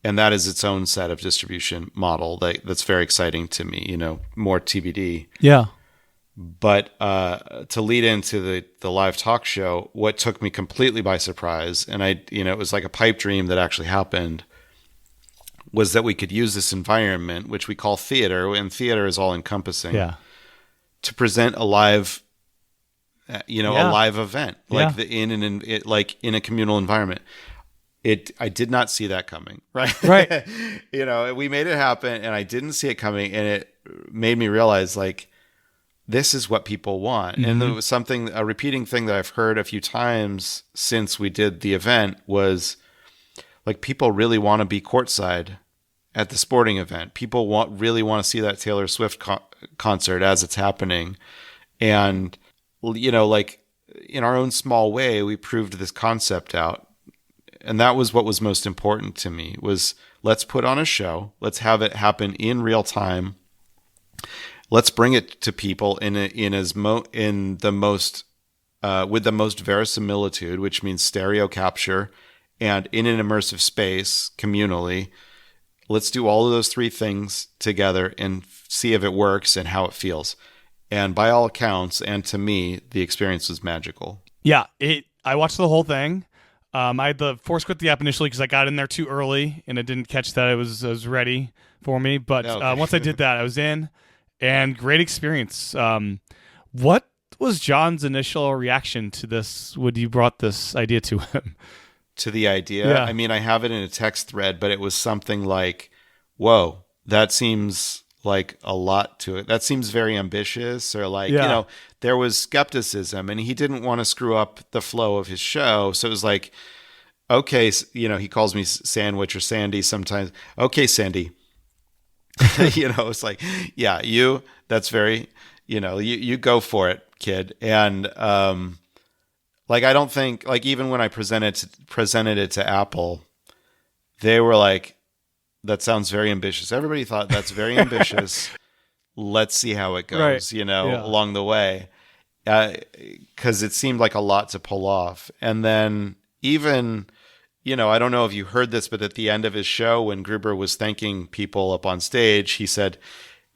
Speaker 2: And that is its own set of distribution model that's very exciting to me, more TBD.
Speaker 1: Yeah.
Speaker 2: But to lead into the live talk show, what took me completely by surprise, and it was like a pipe dream that actually happened, was that we could use this environment, which we call theater, and theater is all encompassing, to present a live, a live event, like in a communal environment. I did not see that coming, right? Right. We made it happen, and I didn't see it coming, and it made me realize, like, this is what people want. Mm-hmm. And there was a repeating thing that I've heard a few times since we did the event was, like, people really want to be courtside at the sporting event. People really want to see that Taylor Swift concert as it's happening. And, like, in our own small way, we proved this concept out. And that was what was most important to me, was let's put on a show. Let's have it happen in real time. Let's bring it to people with the most verisimilitude, which means stereo capture, and in an immersive space communally. Let's do all of those three things together and see if it works and how it feels. And by all accounts, and to me, the experience was magical.
Speaker 1: Yeah, I watched the whole thing. I had to force quit the app initially because I got in there too early and I didn't catch that it was ready for me. But once I did that, I was in. And great experience. What was John's initial reaction to this when you brought this idea to him?
Speaker 2: To the idea? Yeah. I mean, I have it in a text thread, but it was something like, whoa, that seems like a lot to it. That seems very ambitious, or like, there was skepticism, and he didn't want to screw up the flow of his show. So it was like, okay, he calls me Sandwich or Sandy sometimes. Okay, Sandy. It's like, that's very, you go for it, kid. And, I don't think, like, even when I presented it to Apple, they were like, that sounds very ambitious. Everybody thought that's very ambitious. Let's see how it goes, along the way. 'Cause it seemed like a lot to pull off. And then even, I don't know if you heard this, but at the end of his show, when Gruber was thanking people up on stage, he said,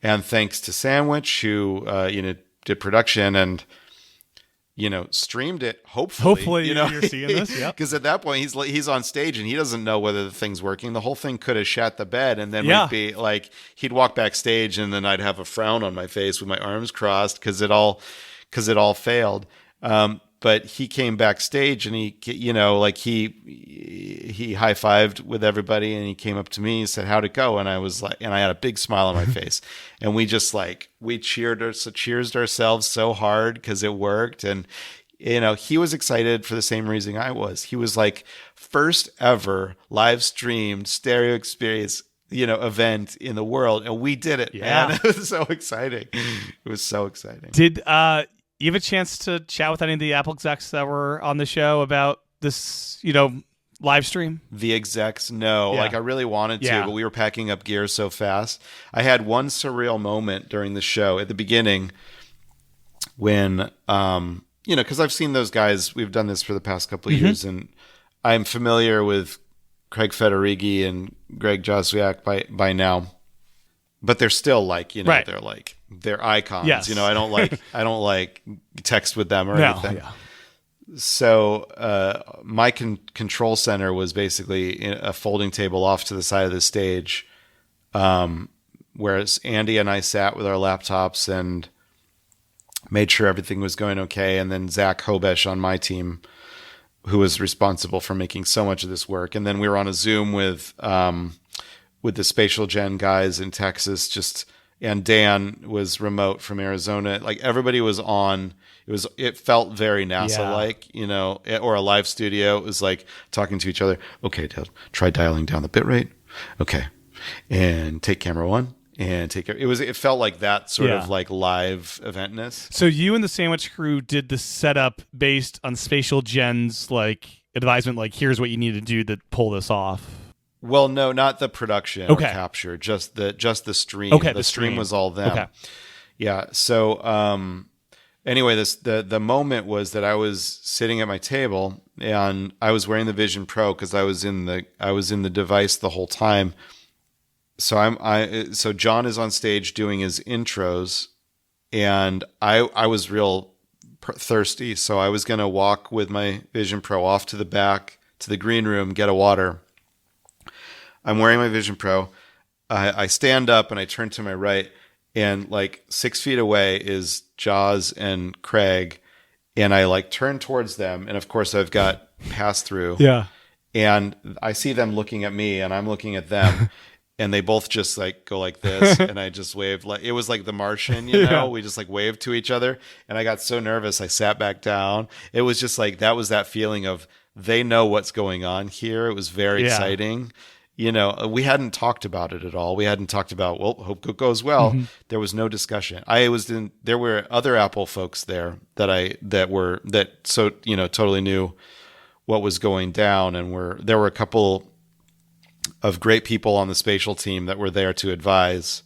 Speaker 2: and thanks to Sandwich, who, did production and, streamed it. Hopefully,
Speaker 1: you're seeing this. Yeah.
Speaker 2: Because at that point, he's on stage and he doesn't know whether the thing's working. The whole thing could have shat the bed, and then we'd be like, he'd walk backstage, and then I'd have a frown on my face with my arms crossed because it all failed. But he came backstage and he high-fived with everybody, and he came up to me and said, how'd it go? And I was like, and I had a big smile on my face, and we just cheersed ourselves so hard because it worked. And, he was excited for the same reason I was. He was like, first ever live streamed stereo experience, event in the world. And we did it. Yeah. Man. It was so exciting. It was so exciting.
Speaker 1: Did, you have a chance to chat with any of the Apple execs that were on the show about this, live stream?
Speaker 2: The execs, no.
Speaker 1: Yeah.
Speaker 2: Like I really wanted to,
Speaker 1: Yeah.
Speaker 2: but we were packing up gear so fast. I had one surreal moment during the show at the beginning when, because I've seen those guys. We've done this for the past couple of years, and I'm familiar with Craig Federighi and Greg Joswiak by now. But they're still like,
Speaker 1: Right.
Speaker 2: they're icons.
Speaker 1: Yes.
Speaker 2: I don't like text with them or anything.
Speaker 1: Yeah.
Speaker 2: So my control center was basically a folding table off to the side of the stage, whereas Andy and I sat with our laptops and made sure everything was going okay. And then Zach Hobesh on my team, who was responsible for making so much of this work. And then we were on a Zoom with the Spatial Gen guys in Texas, and Dan was remote from Arizona. Like everybody was on. It felt very NASA-like, or a live studio. It was like talking to each other. Okay, Dad, try dialing down the bitrate. Okay, and take camera one and take. It felt like that sort of like live eventness.
Speaker 1: So you and the Sandwich Crew did the setup based on Spatial Gen's like advisement, like here's what you need to do to pull this off.
Speaker 2: Well, no, not the production or capture, just the stream.
Speaker 1: Okay,
Speaker 2: the stream was all them.
Speaker 1: Okay.
Speaker 2: Yeah. So anyway, the moment was that I was sitting at my table and I was wearing the Vision Pro because I was in the device the whole time. So John is on stage doing his intros, and I was real thirsty, so I was gonna walk with my Vision Pro off to the back to the green room, get a water. I'm wearing my Vision Pro. I stand up and I turn to my right, and like 6 feet away is Jaws and Craig, and I like turn towards them, and of course I've got pass through.
Speaker 1: Yeah.
Speaker 2: And I see them looking at me, and I'm looking at them, and they both just like go like this, and I just waved like it was like The Martian, We just like waved to each other, and I got so nervous I sat back down. It was just like that feeling of they know what's going on here. It was very exciting. We hadn't talked about it at all. We hadn't talked about, well, hope it goes well. Mm-hmm. There was no discussion. There were other Apple folks there that totally knew what was going down. And there were a couple of great people on the Spatial team that were there to advise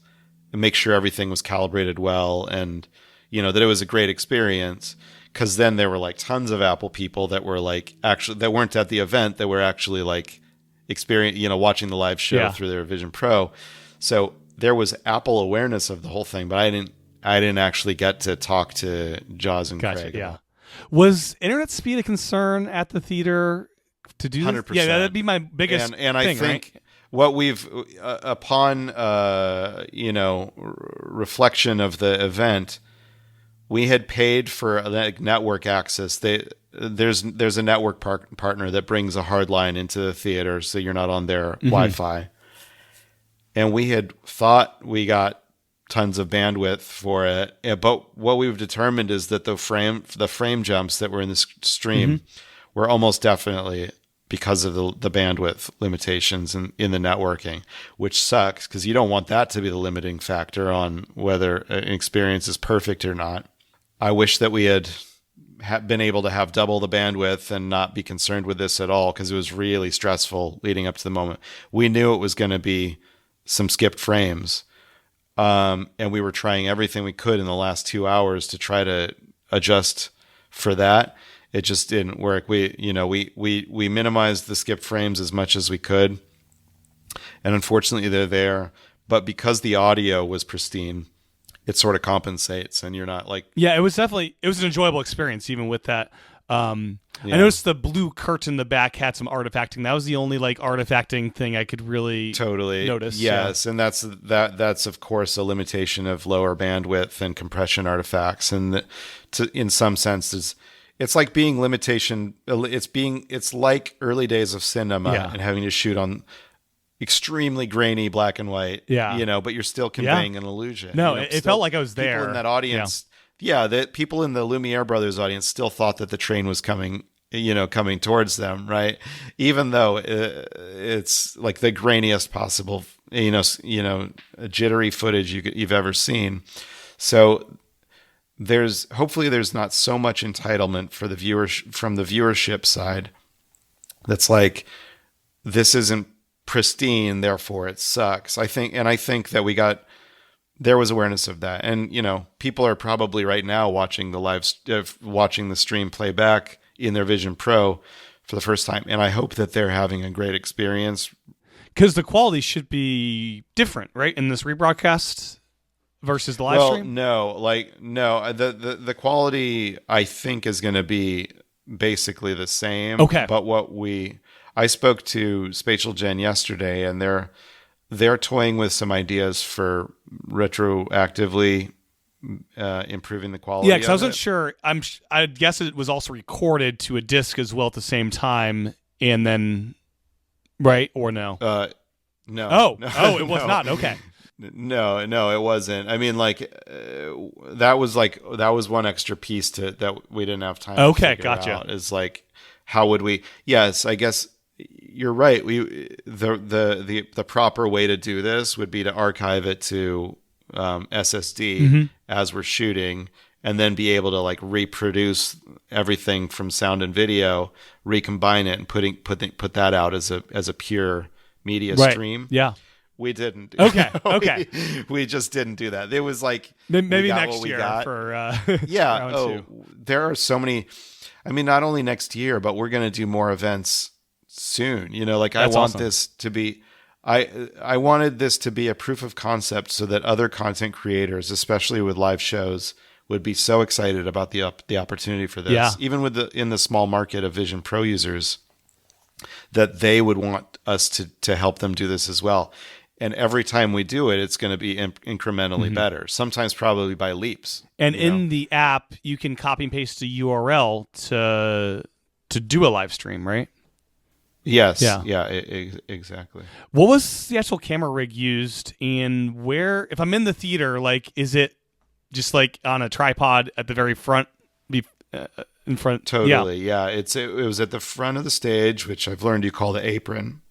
Speaker 2: and make sure everything was calibrated well. And, that it was a great experience. Cause then there were like tons of Apple people that were like, actually, that weren't at the event, that were actually like, watching the live show through their Vision Pro. So there was Apple awareness of the whole thing, but I didn't actually get to talk to Jaws and Craig.
Speaker 1: Yeah. Was internet speed a concern at the theater to do 100%. Yeah, that'd be my biggest
Speaker 2: and I think
Speaker 1: right?
Speaker 2: What we've upon reflection of the event, we had paid for network access. There's a network partner that brings a hard line into the theater, so you're not on their Wi-Fi. And we had thought we got tons of bandwidth for it, but what we've determined is that the frame jumps that were in the stream were almost definitely because of the bandwidth limitations in the networking, which sucks because you don't want that to be the limiting factor on whether an experience is perfect or not. I wish that we had been able to have double the bandwidth and not be concerned with this at all, because it was really stressful leading up to the moment. We knew it was going to be some skipped frames, and we were trying everything we could in the last 2 hours to try to adjust for that. It just didn't work. We minimized the skipped frames as much as we could, and unfortunately they're there. But because the audio was pristine, it sort of compensates, and you're not like...
Speaker 1: Yeah, it was an enjoyable experience, even with that. I noticed the blue curtain in the back had some artifacting. That was the only like artifacting thing I could really notice.
Speaker 2: Yes, and that's of course a limitation of lower bandwidth and compression artifacts, and in some sense it's like being limitation. It's like early days of cinema and having to shoot on extremely grainy black and white, but you're still conveying an illusion.
Speaker 1: No, it felt like I was there.
Speaker 2: People in that audience, that people in the Lumiere brothers audience still thought that the train was coming towards them, right? Even though it's like the grainiest possible, jittery footage you've ever seen. So hopefully there's not so much entitlement for from the viewership side that's like, this isn't pristine, therefore it sucks. I think that there was awareness of that. And, people are probably right now watching watching the stream play back in their Vision Pro for the first time. And I hope that they're having a great experience.
Speaker 1: Because the quality should be different, right? In this rebroadcast versus the live stream?
Speaker 2: No. The quality, I think, is going to be basically the same.
Speaker 1: Okay.
Speaker 2: But I spoke to Spatial Gen yesterday, and they're toying with some ideas for retroactively improving the quality.
Speaker 1: Yeah, because I wasn't sure. I guess it was also recorded to a disc as well at the same time, and then, right or no?
Speaker 2: No.
Speaker 1: It was not. Okay.
Speaker 2: No, it wasn't. I mean, that was one extra piece that we didn't have time.
Speaker 1: Okay,
Speaker 2: to
Speaker 1: gotcha.
Speaker 2: Out, is like, how would we? Yes, I guess you're right. The proper way to do this would be to archive it to SSD as we're shooting, and then be able to reproduce everything from sound and video, recombine it, and put that out as a pure media stream.
Speaker 1: Yeah.
Speaker 2: We didn't.
Speaker 1: Okay.
Speaker 2: We just didn't do that. It was like,
Speaker 1: maybe next year for
Speaker 2: yeah.
Speaker 1: round 2.
Speaker 2: There are so many. I mean, not only next year, but we're going to do more events soon.
Speaker 1: That's
Speaker 2: I want
Speaker 1: awesome.
Speaker 2: this to be. I wanted this to be a proof of concept so that other content creators, especially with live shows, would be so excited about the opportunity for this.
Speaker 1: Yeah.
Speaker 2: Even in the small market of Vision Pro users, that they would want us to help them do this as well. And every time we do it, it's going to be incrementally better. Sometimes probably by leaps.
Speaker 1: And in the app, you can copy and paste the URL to do a live stream, right?
Speaker 2: Yes.
Speaker 1: Yeah.
Speaker 2: Exactly.
Speaker 1: What was the actual camera rig used, and where? If I'm in the theater, is it just on a tripod at the very front, in front?
Speaker 2: Totally. Yeah. It was at the front of the stage, which I've learned you call the apron.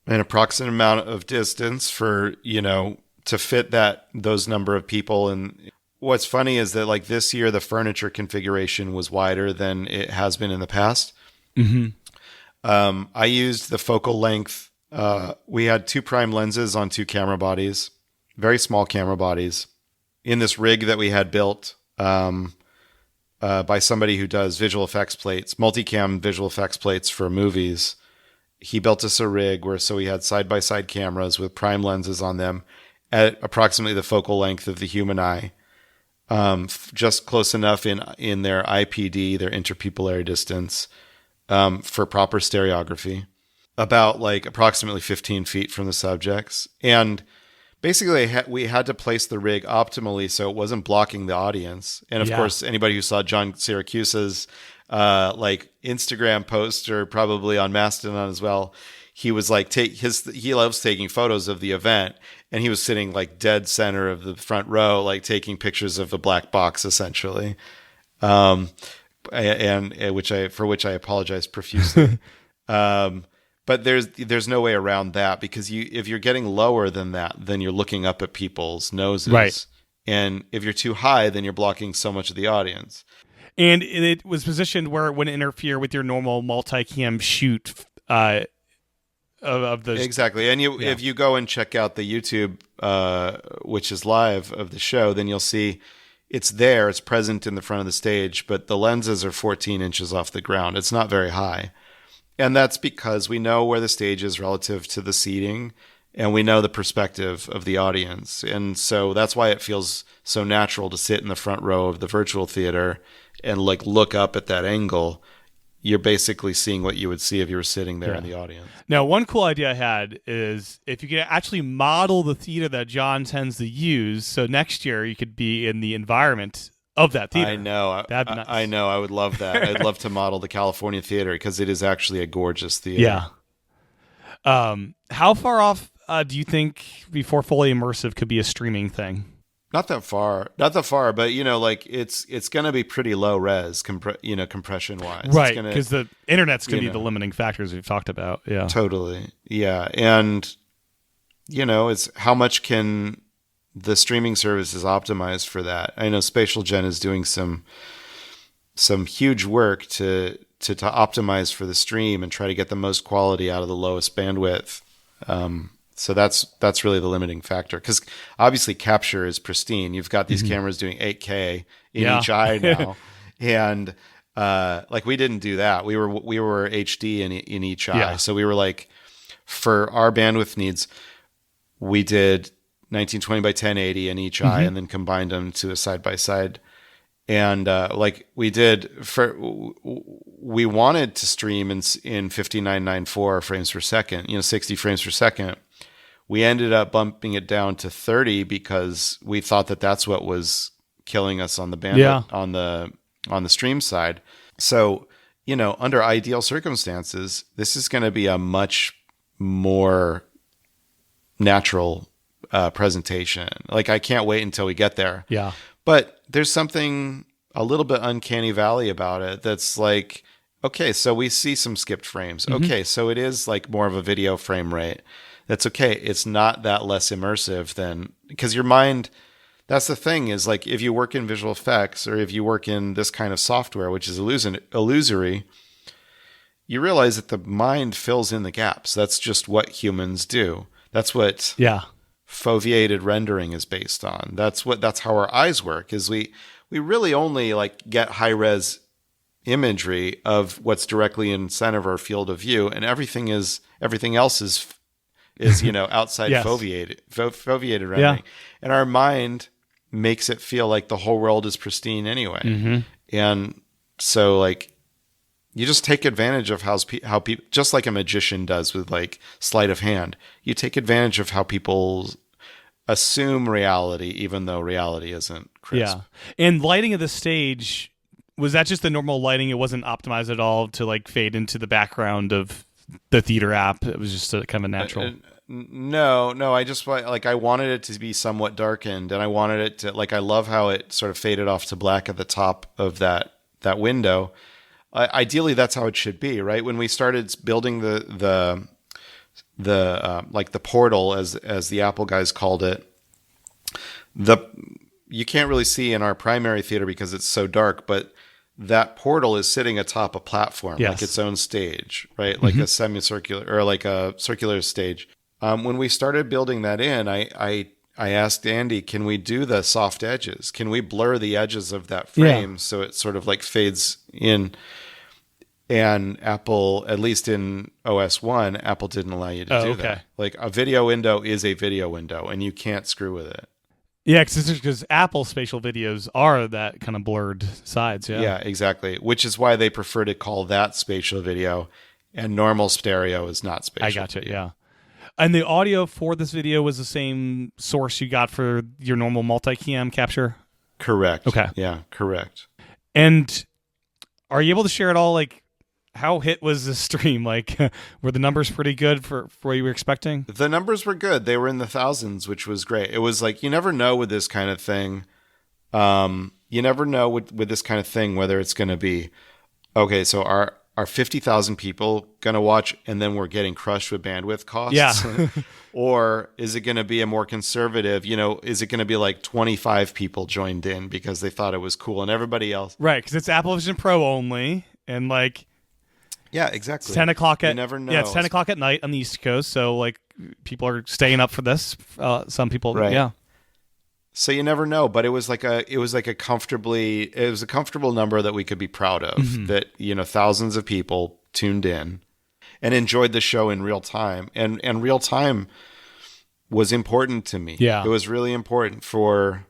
Speaker 2: An approximate amount of distance for, to fit those number of people. And what's funny is that this year, the furniture configuration was wider than it has been in the past. I used the focal length. We had 2 prime lenses on 2 camera bodies, very small camera bodies, in this rig that we had built by somebody who does visual effects plates, multicam visual effects plates for movies. He built us a rig so we had side-by-side cameras with prime lenses on them at approximately the focal length of the human eye, just close enough in their IPD, their interpupillary distance, for proper stereography, about approximately 15 feet from the subjects. And basically, we had to place the rig optimally so it wasn't blocking the audience. And of course, anybody who saw John Syracuse's Instagram post, or probably on Mastodon as well, he was he loves taking photos of the event, and he was sitting dead center of the front row, taking pictures of the black box essentially, and for which I apologize profusely. But there's no way around that, because if you're getting lower than that, then you're looking up at people's noses,
Speaker 1: right? And
Speaker 2: if you're too high, then you're blocking so much of the audience.
Speaker 1: And it was positioned where it wouldn't interfere with your normal multicam shoot of the...
Speaker 2: Exactly. And if you go and check out the YouTube, which is live, of the show, then you'll see it's there. It's present in the front of the stage, but the lenses are 14 inches off the ground. It's not very high. And that's because we know where the stage is relative to the seating, and we know the perspective of the audience. And so that's why it feels so natural to sit in the front row of the virtual theater and look up at that angle. You're basically seeing what you would see if you were sitting there in the audience.
Speaker 1: Now, one cool idea I had is if you could actually model the theater that John tends to use, so next year you could be in the environment of that theater.
Speaker 2: I know.
Speaker 1: That'd be nice.
Speaker 2: I know. I would love that. I'd love to model the California theater, because it is actually a gorgeous theater.
Speaker 1: Yeah. How far off do you think before fully immersive could be a streaming thing?
Speaker 2: Not that far, but it's going to be pretty low res, compression wise,
Speaker 1: right? Because the internet's going to be the limiting factors we've talked about. Yeah,
Speaker 2: totally. Yeah, and it's how much can the streaming services optimize for that. I know Spatial Gen is doing some huge work to to optimize for the stream and try to get the most quality out of the lowest bandwidth. So that's really the limiting factor, because obviously capture is pristine. You've got these cameras doing 8K in each eye now, and like we didn't do that. We were HD in each eye, so we were like, for our bandwidth needs, we did 1920 by 1080 in each eye, and then combined them to a side by side. And like we wanted to stream in 5994 frames per second, 60 frames per second. We ended up bumping it down to 30 because we thought that that's what was killing us on the bandwidth on the stream side. So, under ideal circumstances, this is going to be a much more natural presentation. Like, I can't wait until we get there.
Speaker 1: Yeah.
Speaker 2: But there's something a little bit uncanny valley about it that's like, okay, so we see some skipped frames. Okay, so it is like more of a video frame rate. That's okay. It's not that less immersive than, because your mind, that's the thing, is like, if you work in visual effects or if you work in this kind of software, which is illusory, you realize that the mind fills in the gaps. That's just what humans do. That's what foveated rendering is based on. That's how our eyes work, is we really only like get high res imagery of what's directly in center of our field of view, and everything else is outside foveated rendering. And our mind makes it feel like the whole world is pristine anyway. And so like, you just take advantage of how people, just like a magician does with like sleight of hand, you take advantage of how people assume reality, even though reality isn't crisp.
Speaker 1: Yeah. And lighting of the stage, was that just the normal lighting? It wasn't optimized at all to like fade into the background of the theater app? It was just a kind of a natural.
Speaker 2: No. I just like, I wanted it to be somewhat darkened, and I wanted it to, like, I love how it sort of faded off to black at the top of that window. Ideally, that's how it should be, right? When we started building the like the portal, as the Apple guys called it, you can't really see in our primary theater because it's so dark, but that portal is sitting atop a platform, like its own stage, right? Like a semicircular or like a circular stage. When we started building that in, I asked Andy, can we do the soft edges? Can we blur the edges of that frame so it sort of like fades in? And Apple, at least in OS 1, Apple didn't allow you to do that. Like, a video window is a video window, and you can't screw with it.
Speaker 1: Yeah, because Apple spatial videos are that kind of blurred sides.
Speaker 2: Yeah, exactly. Which is why they prefer to call that spatial video, and normal stereo is not spatial.
Speaker 1: I gotcha, yeah. And the audio for this video was the same source you got for your normal multi-cam capture?
Speaker 2: Correct.
Speaker 1: Okay.
Speaker 2: Yeah, correct.
Speaker 1: And are you able to share at all, like, how hit was the stream? Like, were the numbers pretty good for what you were expecting?
Speaker 2: The numbers were good. They were in the thousands, which was great. It was like, you never know with this kind of thing. You never know with this kind of thing whether it's going to be, okay, so are 50,000 people going to watch and then we're getting crushed with bandwidth costs?
Speaker 1: Yeah.
Speaker 2: Or is it going to be a more conservative, is it going to be like 25 people joined in because they thought it was cool and everybody else?
Speaker 1: Right, because it's Apple Vision Pro only, and like...
Speaker 2: Yeah, exactly.
Speaker 1: It's 10 o'clock
Speaker 2: you never know.
Speaker 1: Yeah, it's 10 o'clock at night on the East Coast, so like people are staying up for this. Some people,
Speaker 2: right.
Speaker 1: Yeah.
Speaker 2: So you never know, but it was a comfortable number that we could be proud of. That thousands of people tuned in and enjoyed the show in real time, and real time was important to me.
Speaker 1: Yeah,
Speaker 2: it was really important for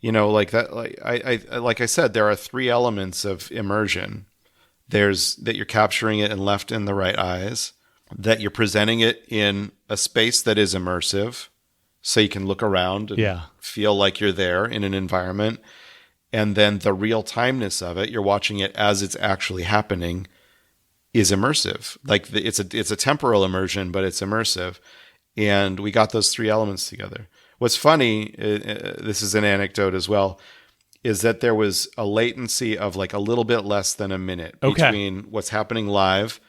Speaker 2: like that. Like I said, there are three elements of immersion. There's that you're capturing it in left and the right eyes, that you're presenting it in a space that is immersive, so you can look around and feel like you're there in an environment, and then the real timeness of it, you're watching it as it's actually happening, is immersive. Like it's a temporal immersion, but it's immersive, and we got those three elements together. What's funny, this is an anecdote as well, is that there was a latency of like a little bit less than a minute between what's happening live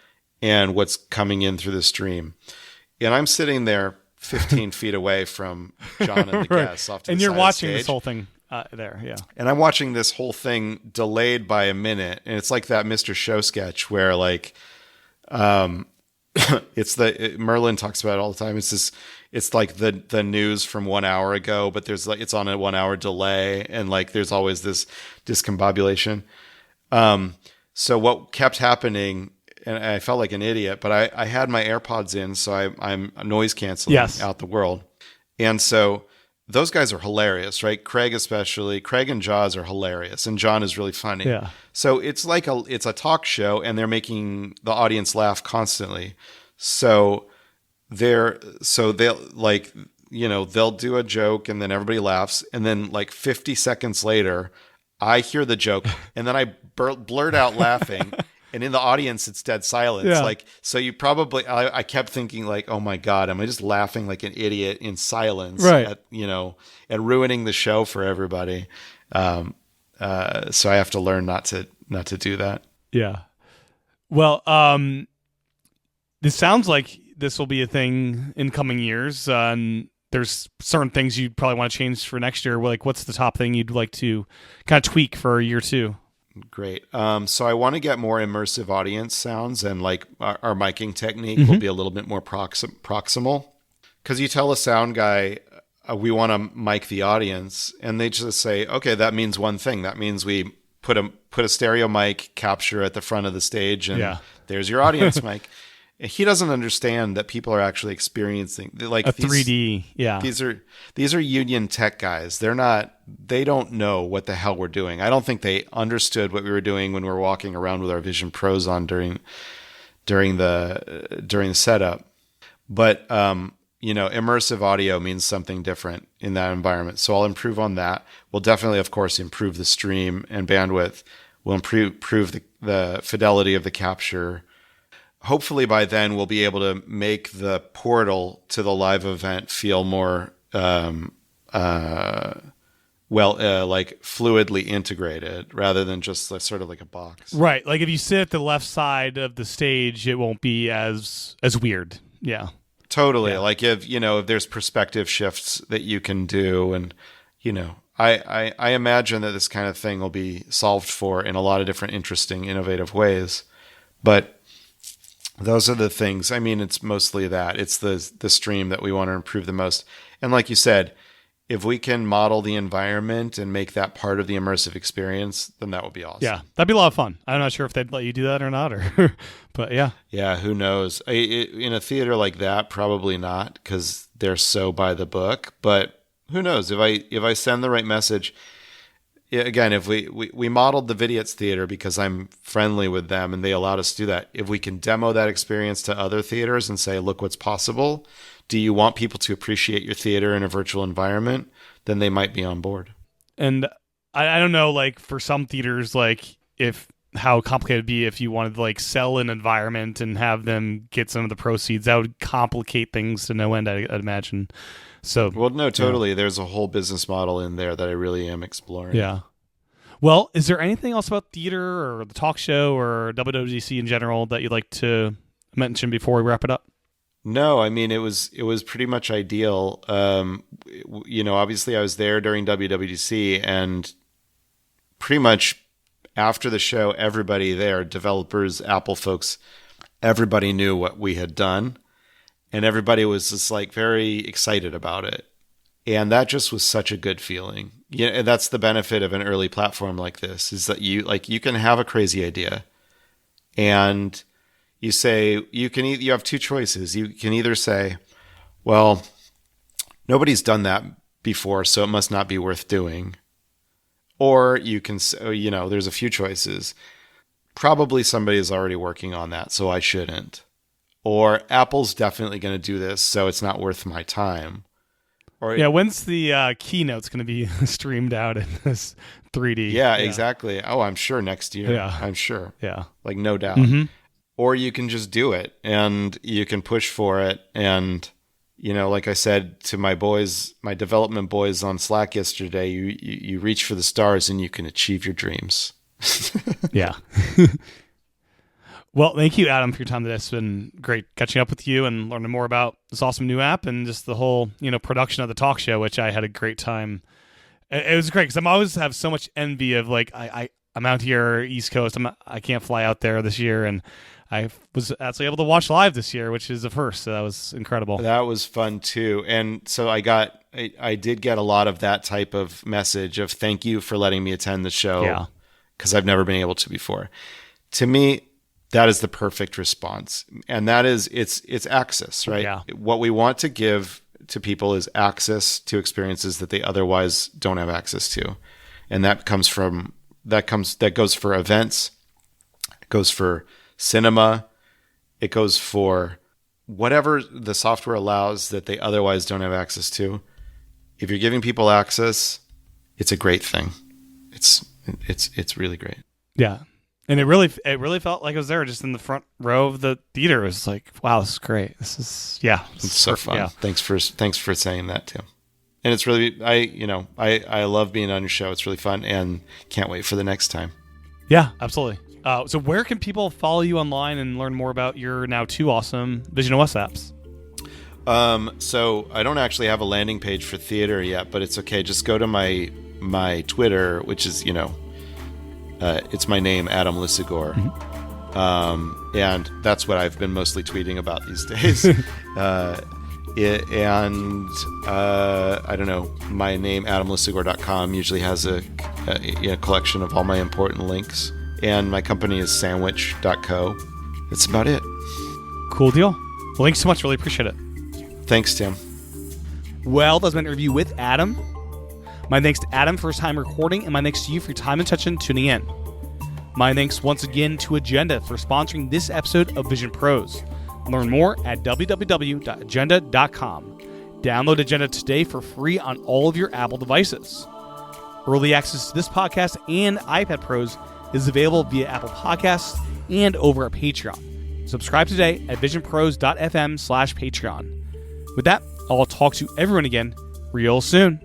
Speaker 2: and what's coming in through the stream. And I'm sitting there 15 feet away from John and the guests off to
Speaker 1: and
Speaker 2: the
Speaker 1: you're
Speaker 2: side
Speaker 1: watching
Speaker 2: of the
Speaker 1: this
Speaker 2: stage.
Speaker 1: whole thing. there. Yeah.
Speaker 2: And I'm watching this whole thing delayed by a minute, and it's like that Mr. Show sketch where like, Merlin talks about it all the time. It's like the news from 1 hour ago, but it's on a 1 hour delay, and like there's always this discombobulation. So what kept happening, and I felt like an idiot, but I had my AirPods in, so I'm noise canceling out the world. And so those guys are hilarious, right? Craig especially. Craig and Jaws are hilarious, and John is really funny.
Speaker 1: Yeah.
Speaker 2: So it's a talk show, and they're making the audience laugh constantly. So they'll like, they'll do a joke, and then everybody laughs, and then like 50 seconds later, I hear the joke, and then I blurt out laughing. And in the audience, it's dead silence.
Speaker 1: Yeah.
Speaker 2: Like, so you probably, I kept thinking like, oh my God, am I just laughing like an idiot in silence at ruining the show for everybody? So I have to learn not to do that.
Speaker 1: Yeah. Well, this sounds like this will be a thing in coming years. And there's certain things you probably want to change for next year. Like, what's the top thing you'd like to kind of tweak for year 2?
Speaker 2: Great. So I want to get more immersive audience sounds, and like our miking technique will be a little bit more proximal. Because you tell a sound guy, we want to mic the audience, and they just say, okay, that means one thing. That means we put a stereo mic capture at the front of the stage, and there's your audience mic. He doesn't understand that people are actually experiencing like
Speaker 1: a 3D. Yeah.
Speaker 2: These are union tech guys. They don't know what the hell we're doing. I don't think they understood what we were doing when we were walking around with our Vision Pros on during the setup. But immersive audio means something different in that environment. So I'll improve on that. We'll definitely, of course, improve the stream and bandwidth. We'll improve the fidelity of the capture. Hopefully by then we'll be able to make the portal to the live event feel more like fluidly integrated rather than just sort of like a box.
Speaker 1: Right. Like if you sit at the left side of the stage, it won't be as weird. Yeah.
Speaker 2: Totally. Yeah. Like if there's perspective shifts that you can do, and I imagine that this kind of thing will be solved for in a lot of different interesting, innovative ways. But those are the things. I mean, it's mostly that. It's the stream that we want to improve the most. And like you said, if we can model the environment and make that part of the immersive experience, then that would be awesome.
Speaker 1: Yeah, that'd be a lot of fun. I'm not sure if they'd let you do that or not, but yeah.
Speaker 2: Yeah, who knows? In a theater like that, probably not, because they're so by the book. But who knows? If I send the right message. Again, if we modeled the Vidiot's Theater because I'm friendly with them and they allowed us to do that. If we can demo that experience to other theaters and say, look what's possible, do you want people to appreciate your theater in a virtual environment? Then they might be on board.
Speaker 1: And I don't know, like for some theaters, like how complicated it'd be if you wanted to like sell an environment and have them get some of the proceeds. That would complicate things to no end, I'd imagine. So,
Speaker 2: well, no, totally. Yeah. There's a whole business model in there that I really am exploring.
Speaker 1: Yeah. Well, is there anything else about theater or the talk show or WWDC in general that you'd like to mention before we wrap it up?
Speaker 2: No, I mean, it was pretty much ideal. Obviously I was there during WWDC, and pretty much after the show, everybody there, developers, Apple folks, everybody knew what we had done. And everybody was just like very excited about it. And that just was such a good feeling. Yeah, and that's the benefit of an early platform like this, is that you can have a crazy idea and you say, you have two choices. You can either say, well, nobody's done that before, so it must not be worth doing. Or you can say, there's a few choices. Probably somebody is already working on that, so I shouldn't. Or Apple's definitely going to do this, so it's not worth my time. Or
Speaker 1: when's the keynote's going to be streamed out in this 3D?
Speaker 2: Yeah, exactly. Oh, I'm sure next year.
Speaker 1: Yeah.
Speaker 2: I'm sure.
Speaker 1: Yeah.
Speaker 2: Like, no doubt.
Speaker 1: Mm-hmm.
Speaker 2: Or you can just do it, and you can push for it. And, like I said to my development boys on Slack yesterday, you reach for the stars and you can achieve your dreams.
Speaker 1: Yeah. Well, thank you, Adam, for your time today. It's been great catching up with you and learning more about this awesome new app and just the whole, production of the talk show, which I had a great time It was great because I'm always have so much envy of like I'm out here East Coast. I can't fly out there this year, and I was actually able to watch live this year, which is a first. So that was incredible.
Speaker 2: That was fun too. And so I did get a lot of that type of message of thank you for letting me attend the show because I've never been able to before. To me, that is the perfect response. And that is it's access, right?
Speaker 1: Yeah. What
Speaker 2: we want to give to people is access to experiences that they otherwise don't have access to. And that goes for events, it goes for cinema, it goes for whatever the software allows that they otherwise don't have access to. If you're giving people access, it's a great thing. It's really great.
Speaker 1: Yeah. And it really felt like I was there just in the front row of the theater. It was like, wow, this is great. It's
Speaker 2: so fun. Yeah. Thanks for saying that too. And it's really, I love being on your show. It's really fun and can't wait for the next time.
Speaker 1: Yeah, absolutely. So where can people follow you online and learn more about your now 2 awesome visionOS apps?
Speaker 2: So I don't actually have a landing page for theater yet, but it's okay. Just go to my Twitter, which is, it's my name, Adam Lisagor. Mm-hmm. And that's what I've been mostly tweeting about these days. I don't know, my name, adamlisagor.com, usually has a collection of all my important links. And my company is sandwich.co. That's about it.
Speaker 1: Cool deal. Well, thanks so much. Really appreciate it.
Speaker 2: Thanks, Tim.
Speaker 1: Well, that's my interview with Adam. My thanks to Adam for his time recording, and my thanks to you for your time and attention tuning in. My thanks once again to Agenda for sponsoring this episode of Vision Pros. Learn more at www.agenda.com. Download Agenda today for free on all of your Apple devices. Early access to this podcast and iPad Pros is available via Apple Podcasts and over at Patreon. Subscribe today at visionpros.fm/Patreon. With that, I'll talk to everyone again real soon.